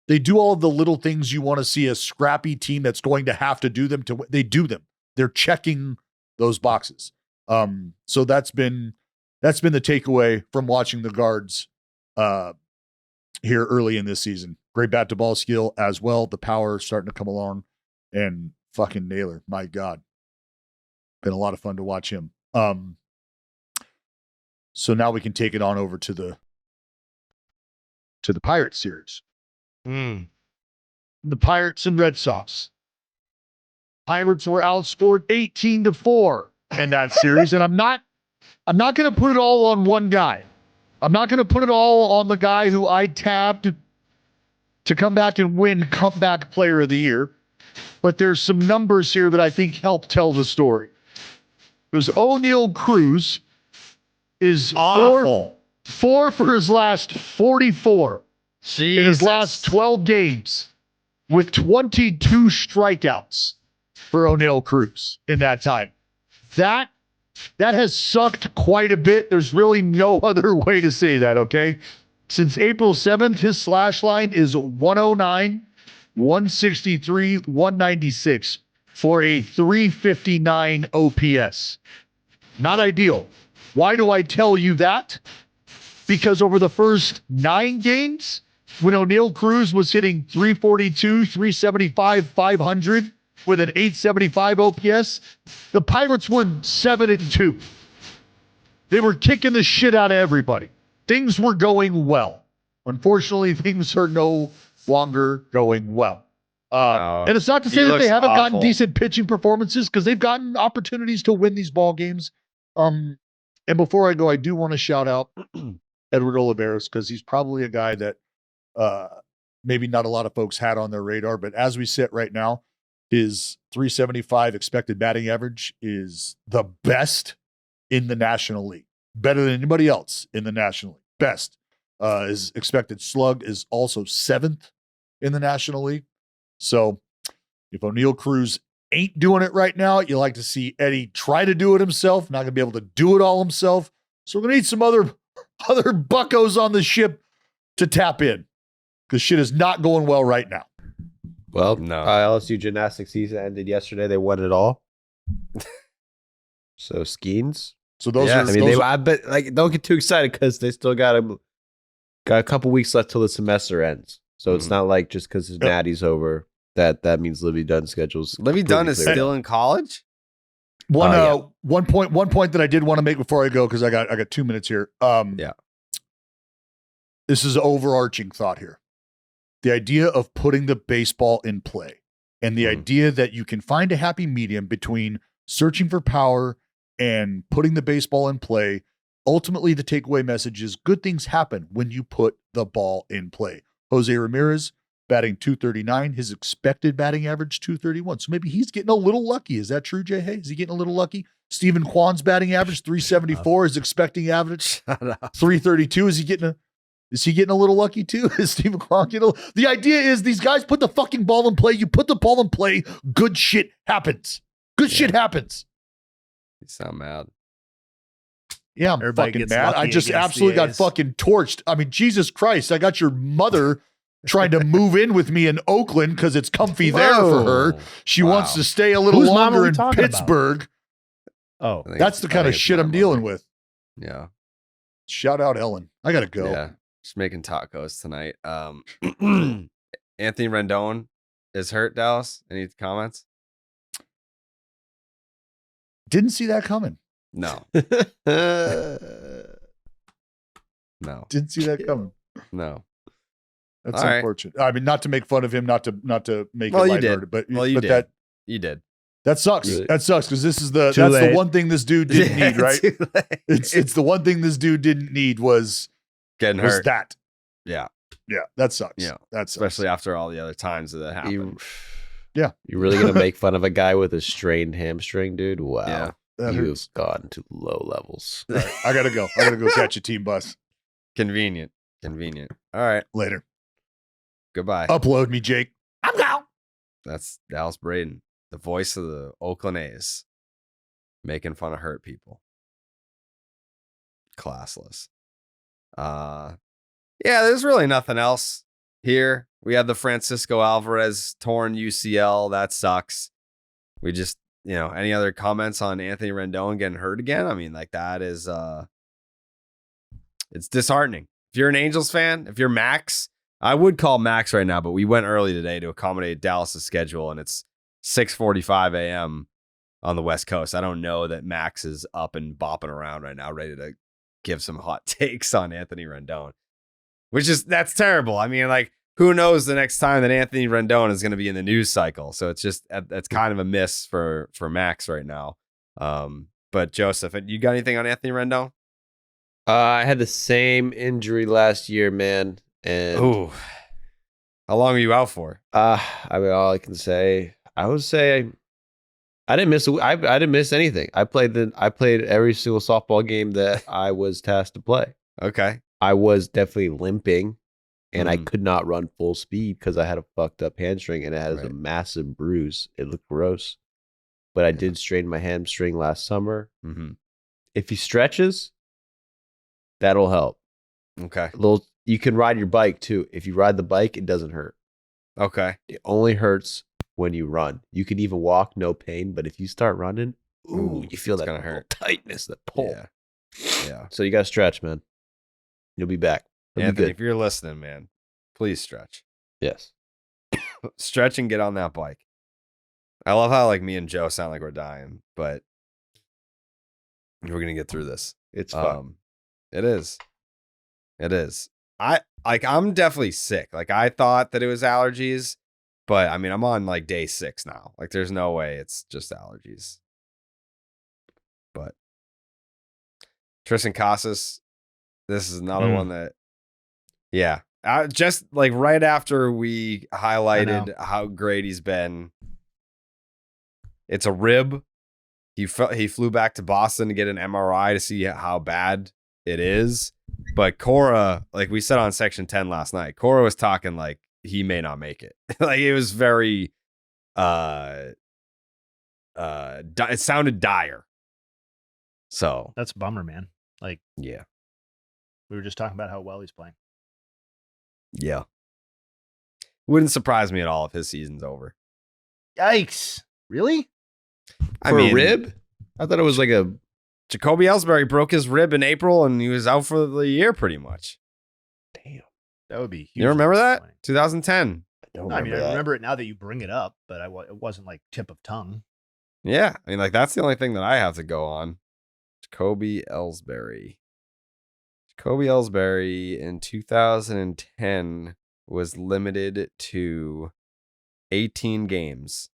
the little things you want to see a scrappy team that's going to have to do them they do them. They're checking those boxes. So that's been that's been the takeaway from watching the guards here early in this season. Great bat to ball skill as well. The power starting to come along, and fucking Naylor, my God, been a lot of fun to watch him. So now we can take it on over to the Pirates series. The Pirates and Red Sox. Pirates were outscored 18-4 in that series, and I'm not going to put it all on one guy. I'm not going to put it all on the guy who I tabbed to come back and win Comeback Player of the Year, but there's some numbers here that I think help tell the story. Because O'Neal Cruz is awful. Four for his last 44 in his last 12 games, with 22 strikeouts for O'Neal Cruz in that time. That has sucked quite a bit. There's really no other way to say that, okay? Since April 7th, his slash line is 109, 163, 196 for a 359 OPS. Not ideal. Why do I tell you that? Because over the first 9 games, when O'Neal Cruz was hitting 342, 375, 500 with an 875 OPS, the Pirates were 7-2. They were kicking the shit out of everybody. Things were going well. Unfortunately, things are no longer going well. And it's not to say that they haven't gotten decent pitching performances, because they've gotten opportunities to win these ball games. And before I go, I do want to shout out Edward Olivares, because he's probably a guy that maybe not a lot of folks had on their radar. But as we sit right now, his 375 expected batting average is the best in the National League. Better than anybody else in the National League. Best. His expected slug is also 7th in the National League. So if O'Neal Cruz ain't doing it right now, you like to see Eddie try to do it himself. Not going to be able to do it all himself. So we're going to need some other buckos on the ship to tap in, because shit is not going well right now. Well, no. LSU gymnastics season ended yesterday. They won it all. So Skeens. So those are. I bet, like, don't get too excited, because they still got a couple weeks left till the semester ends. So it's not like just because his natty's over that means Livy Dunn's schedule's. Livy Dunn is still in college. One point that I did want to make before I go, because I got 2 minutes here. This is an overarching thought here. The idea of putting the baseball in play, and the idea that you can find a happy medium between searching for power and putting the baseball in play. Ultimately, the takeaway message is good things happen when you put the ball in play. Jose Ramirez batting 239, his expected batting average 231. So maybe he's getting a little lucky. Is that true, Jay Hay? Is he getting a little lucky? Stephen Kwan's batting average 374, his expecting average 332. Is he getting a little lucky too? Is Stephen Kwan getting the idea is these guys put the fucking ball in play. You put the ball in play, good shit happens. Good shit happens. You sound mad. Yeah, I'm fucking mad. I just absolutely got fucking torched. I mean, Jesus Christ, I got your mother trying to move in with me in Oakland because it's comfy there for her. She wants to stay a little longer in Pittsburgh. About? That's the kind of shit I'm dealing with. Yeah. Shout out Ellen. I gotta go. Yeah. Just making tacos tonight. Anthony Rendon is hurt, Dallas. Any comments? Didn't see that coming. No. No. Didn't see that coming. No. That's unfortunate. I mean, not to make fun of him, not to make it lighthearted, but you did. You did. That sucks. That sucks, because this is the one thing this dude didn't need, right? It's the one thing this dude didn't need was getting hurt. That. Yeah. Yeah, that sucks. Yeah, that sucks. Especially after all the other times that happened. You're really gonna make fun of a guy with a strained hamstring, dude? Wow. Yeah, you've gone to low levels. Right, I gotta go. I gotta go catch a team bus. Convenient. All right. Later. Goodbye. Upload me, Jake. I'm out. That's Dallas Braden, the voice of the Oakland A's, making fun of hurt people. Classless. Yeah, there's really nothing else here. We had the Francisco Alvarez torn UCL. That sucks. We just, any other comments on Anthony Rendon getting hurt again? I mean, like, that is It's disheartening. If you're an Angels fan, if you're Max, I would call Max right now, but we went early today to accommodate Dallas's schedule, and it's 6:45 a.m. on the West Coast. I don't know that Max is up and bopping around right now, ready to give some hot takes on Anthony Rendon, that's terrible. I mean, like, who knows the next time that Anthony Rendon is going to be in the news cycle? So that's kind of a miss for Max right now. But Joseph, you got anything on Anthony Rendon? I had the same injury last year, man. And ooh, how long were you out for? I mean, all I can say, I would say I didn't miss. I didn't miss anything. I played every single softball game that I was tasked to play. Okay. I was definitely limping, and I could not run full speed because I had a fucked up hamstring, and it has a massive bruise. It looked gross, but I did strain my hamstring last summer. Mm-hmm. If he stretches, that'll help. Okay. You can ride your bike too. If you ride the bike, it doesn't hurt. Okay. It only hurts when you run. You can even walk, no pain. But if you start running, you feel that hurt tightness, that pull. Yeah. So you got to stretch, man. You'll be back. Anthony, if you're listening, man, please stretch. Yes. Stretch and get on that bike. I love how like me and Joe sound like we're dying, but we're gonna get through this. It's fun. It is. I'm definitely sick. Like, I thought that it was allergies, but I mean, I'm on like day 6 now. Like, there's no way it's just allergies. But Tristan Casas, this is another one that, just like right after we highlighted how great he's been, it's a rib. He flew back to Boston to get an MRI to see how bad it is. But Cora, like we said on Section 10 last night, Cora was talking like he may not make it. Like, it was very, it sounded dire. So that's a bummer, man. Like, yeah, we were just talking about how well he's playing. Yeah. Wouldn't surprise me at all if his season's over. Yikes. Really? For a rib? I thought it was like a... Jacoby Ellsbury broke his rib in April and he was out for the year pretty much. Damn. That would be huge. You remember that? 2010. I remember it now that you bring it up, but it wasn't like tip of tongue. Yeah. I mean, like, that's the only thing that I have to go on. Jacoby Ellsbury. Jacoby Ellsbury in 2010 was limited to 18 games.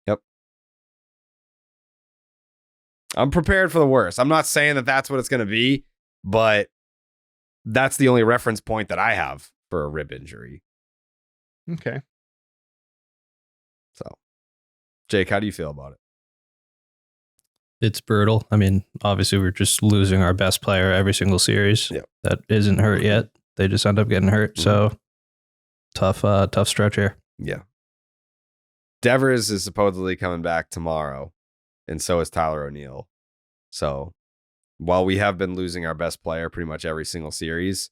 Yep. I'm prepared for the worst. I'm not saying that that's what it's going to be, but that's the only reference point that I have for a rib injury. Okay. So, Jake, how do you feel about it? It's brutal. I mean, obviously, we're just losing our best player every single series. Yep. That isn't hurt yet. They just end up getting hurt. So tough stretch here. Yeah. Devers is supposedly coming back tomorrow, and so is Tyler O'Neill. So while we have been losing our best player pretty much every single series,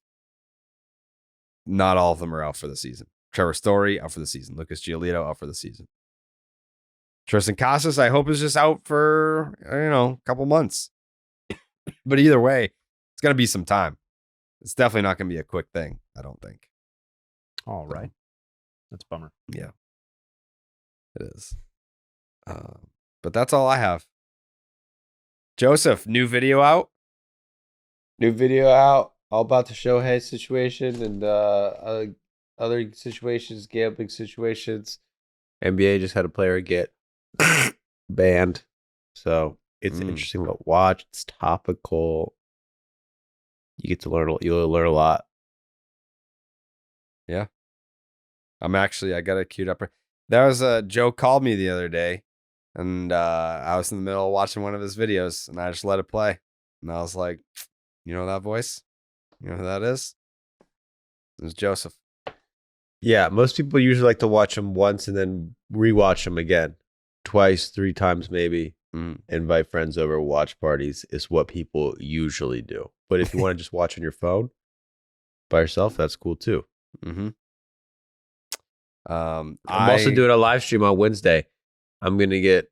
not all of them are out for the season. Trevor Story out for the season. Lucas Giolito out for the season. Tristan Casas, I hope, is just out for, a couple months. But either way, it's going to be some time. It's definitely not going to be a quick thing, I don't think. All right. That's a bummer. Yeah, it is. But that's all I have. Joseph, new video out? New video out. All about the Shohei situation and other situations, gambling situations. NBA just had a player get banned. So it's interesting to watch. It's topical. You get to learn. You'll learn a lot. Yeah. I got it queued up. There was Joe called me the other day, and I was in the middle of watching one of his videos, and I just let it play. And I was like, you know that voice? You know who that is? It was Joseph. Yeah, most people usually like to watch them once and then rewatch them again. Twice, 3 times maybe. Invite friends over, watch parties is what people usually do. But if you want to just watch on your phone by yourself, that's cool too. Mm-hmm. I'm also doing a live stream on Wednesday. I'm going to get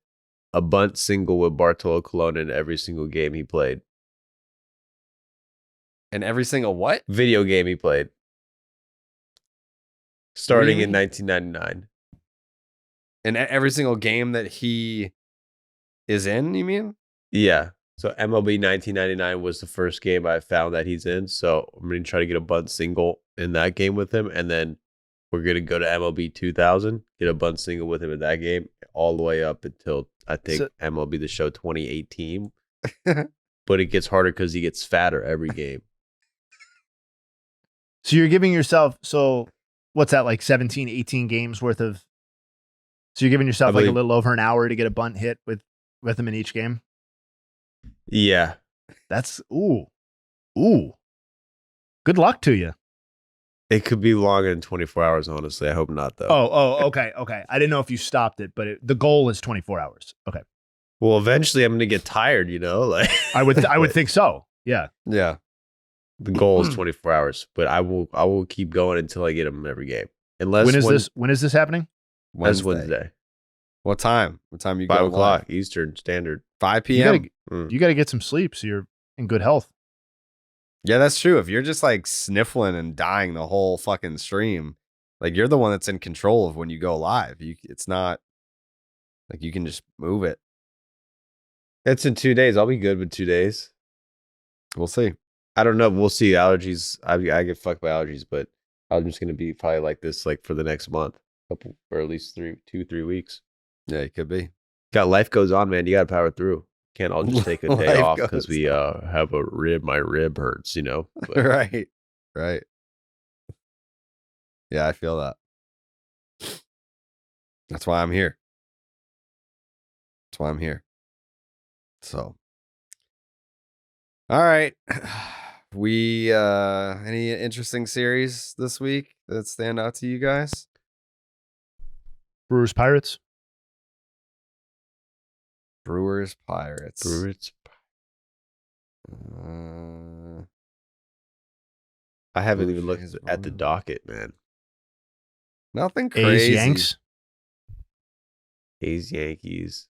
a bunt single with Bartolo Colon in every single game he played. And every single what? Video game he played. Starting in 1999. And every single game that he is in, you mean? Yeah. So MLB 1999 was the first game I found that he's in. So I'm going to try to get a bunt single in that game with him. And then we're going to go to MLB 2000, get a bunt single with him in that game, all the way up until, I think, MLB The Show 2018. But it gets harder because he gets fatter every game. So you're giving yourself, what's that, like 17, 18 games worth of, so you're giving yourself like a little over an hour to get a bunt hit with him in each game? Yeah. That's, ooh. Good luck to you. It could be longer than 24 hours, honestly. I hope not, though. Okay. I didn't know if you stopped it, but the goal is 24 hours. Okay. Well, eventually I'm going to get tired, like I would think so. Yeah. Yeah. The goal is 24 hours, but I will keep going until I get him every game. When is this happening? Wednesday. What time? What time you go? 5 o'clock Eastern Standard. 5 p.m. You got to get some sleep so you're in good health. Yeah, that's true. If you're just like sniffling and dying the whole fucking stream, like you're the one that's in control of when you go live. It's not like you can just move it. It's in 2 days. I'll be good with 2 days. We'll see. I don't know. We'll see. Allergies. I get fucked by allergies, but I'm just gonna be probably like this like for the next month, or at least 3 weeks. Yeah, it could be. Got life goes on, man. You got to power through. Can't all just take a day off because we have a rib. My rib hurts, But, Right. Yeah, I feel that. That's why I'm here. So, all right. We any interesting series this week that stand out to you guys? Brewers Pirates. Brewers Pirates. I haven't even looked at the docket, man. Nothing crazy. A's Yankees.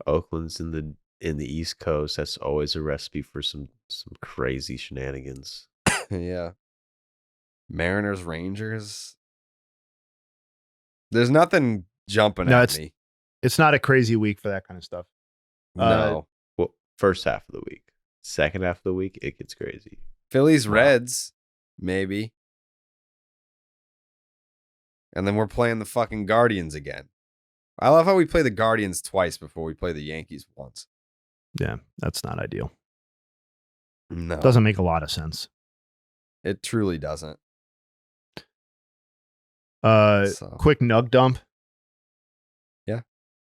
Oakland's in the East Coast. That's always a recipe for some crazy shenanigans. Yeah. Mariners Rangers. There's nothing jumping at me. It's not a crazy week for that kind of stuff. No. Well, first half of the week. Second half of the week, it gets crazy. Phillies Reds, maybe. And then we're playing the fucking Guardians again. I love how we play the Guardians twice before we play the Yankees once. Yeah, that's not ideal. No. Doesn't make a lot of sense. It truly doesn't. Quick nug dump. Yeah.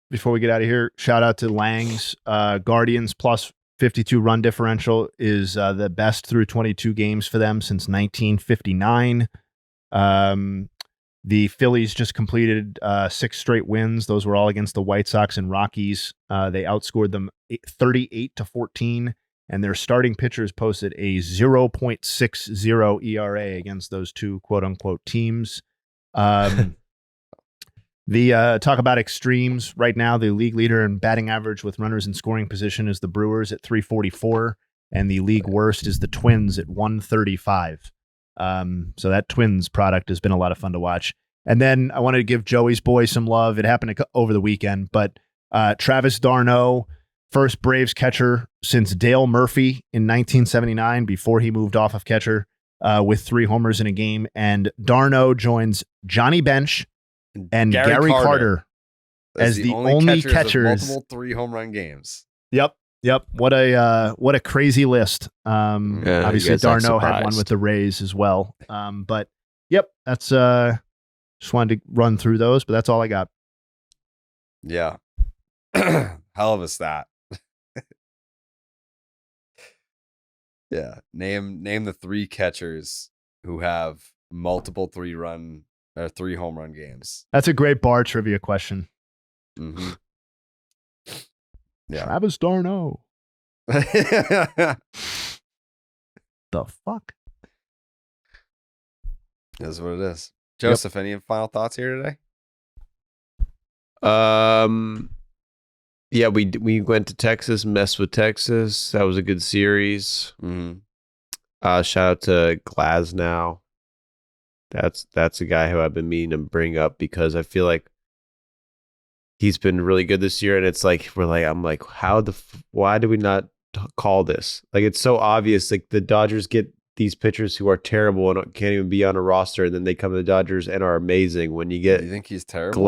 Before we get out of here, shout out to Lang's Guardians plus 52 run differential is the best through 22 games for them since 1959. The Phillies just completed 6 straight wins. Those were all against the White Sox and Rockies. They outscored them 38-14, and their starting pitchers posted a 0.60 ERA against those two quote-unquote teams. The talk about extremes right now, the league leader in batting average with runners in scoring position is the Brewers at 344, and the league worst is the Twins at 135. So that Twins product has been a lot of fun to watch. And then I wanted to give Joey's boy some love. It happened over the weekend, but Travis d'Arnaud, first Braves catcher since Dale Murphy in 1979, before he moved off of catcher, with 3 homers in a game. And d'Arnaud joins Johnny Bench and Gary Carter as the only catchers multiple 3 home run games. Yep. What a crazy list. Obviously d'Arnaud had one with the Rays as well. But yep, that's just wanted to run through those, but that's all I got. Yeah. Hell of a stat. Yeah. Name the 3 catchers who have multiple 3 home run games. That's a great bar trivia question. Mm-hmm. Yeah. Travis d'Arnaud. The fuck? That's what it is. Joseph, any final thoughts here today? Yeah, we went to Texas, messed with Texas. That was a good series. Mm-hmm. Shout out to Glasnow. That's a guy who I've been meaning to bring up because I feel like he's been really good this year, and it's like I'm like, why do we not call this? Like, it's so obvious. Like, the Dodgers get these pitchers who are terrible and can't even be on a roster, and then they come to the Dodgers and are amazing. When you get, you think he's terrible?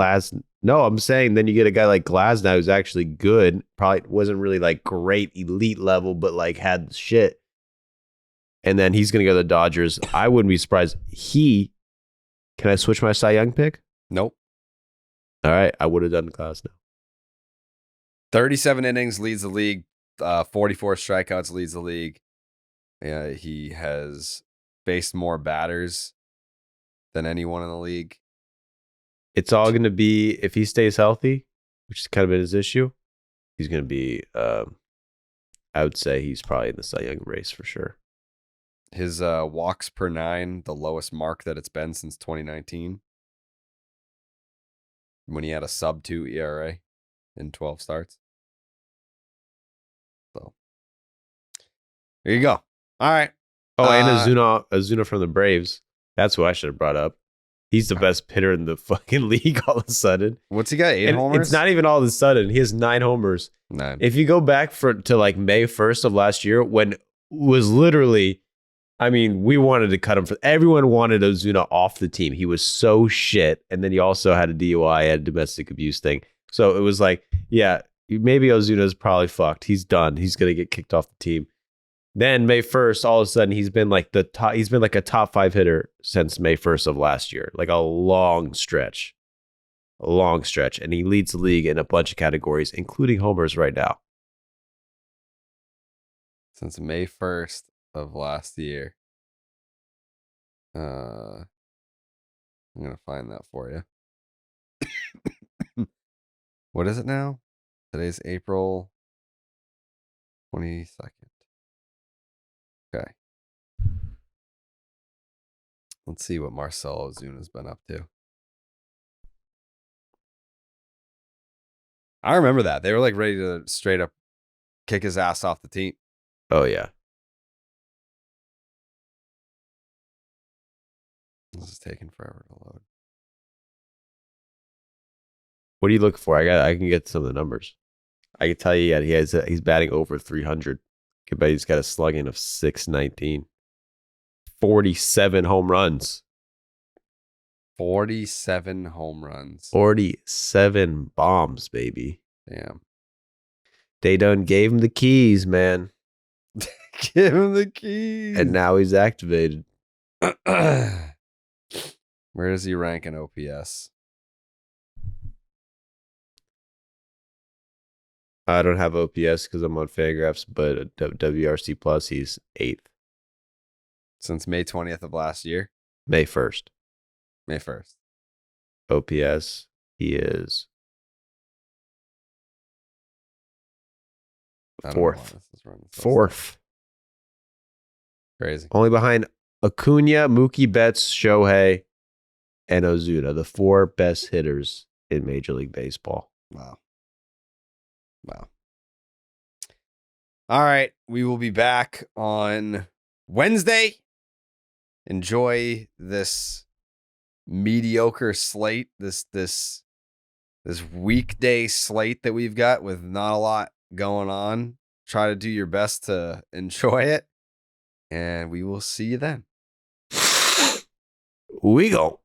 No, I'm saying then you get a guy like Glasnow who's actually good. Probably wasn't really like great elite level, but like had shit. And then he's gonna go to the Dodgers. I wouldn't be surprised. Can I switch my Cy Young pick? Nope. All right, I would have done Glasnow. 37 innings leads the league. 44 strikeouts leads the league. Yeah, he has faced more batters than anyone in the league. It's all going to be, if he stays healthy, which is kind of his issue, he's going to be, I would say he's probably in the Cy Young race for sure. His walks per 9, the lowest mark that it's been since 2019. When he had a sub-2 ERA in 12 starts. So, there you go. All right. Oh, and Ozuna from the Braves. That's who I should have brought up. He's the best hitter in the fucking league all of a sudden. What's he got? 8 homers? It's not even all of a sudden. He has 9 homers. 9. If you go back to like May 1st of last year, when it was literally, I mean, we wanted to cut him. Everyone wanted Ozuna off the team. He was so shit. And then he also had a DUI, had a domestic abuse thing. So it was like, yeah, maybe Ozuna's probably fucked. He's done. He's going to get kicked off the team. Then May 1st, all of a sudden, he's been like a top 5 hitter since May 1st of last year. Like a long stretch. And he leads the league in a bunch of categories, including homers right now. Since May 1st of last year. I'm going to find that for you. What is it now? Today's April 22nd. Okay. Let's see what Marcell Ozuna's been up to. I remember that. They were like ready to straight up kick his ass off the team. Oh, yeah. This is taking forever to load. What are you looking for? I can get some of the numbers. I can tell you he's batting over 300. But he's got a slugging of 619. 47 home runs. 47 home runs. 47 bombs, baby. Damn. They done gave him the keys, man. Give him the keys. And now he's activated. Where does he rank in OPS? I don't have OPS because I'm on Fangraphs, but WRC Plus, he's 8th. Since May 20th of last year? May 1st. May 1st. OPS, he is 4th. 4th. Crazy. Only behind Acuna, Mookie Betts, Shohei, and Ozuna, the 4 best hitters in Major League Baseball. Wow. All right. We will be back on Wednesday. Enjoy this mediocre slate, this weekday slate that we've got with not a lot going on. Try to do your best to enjoy it. And we will see you then. We go.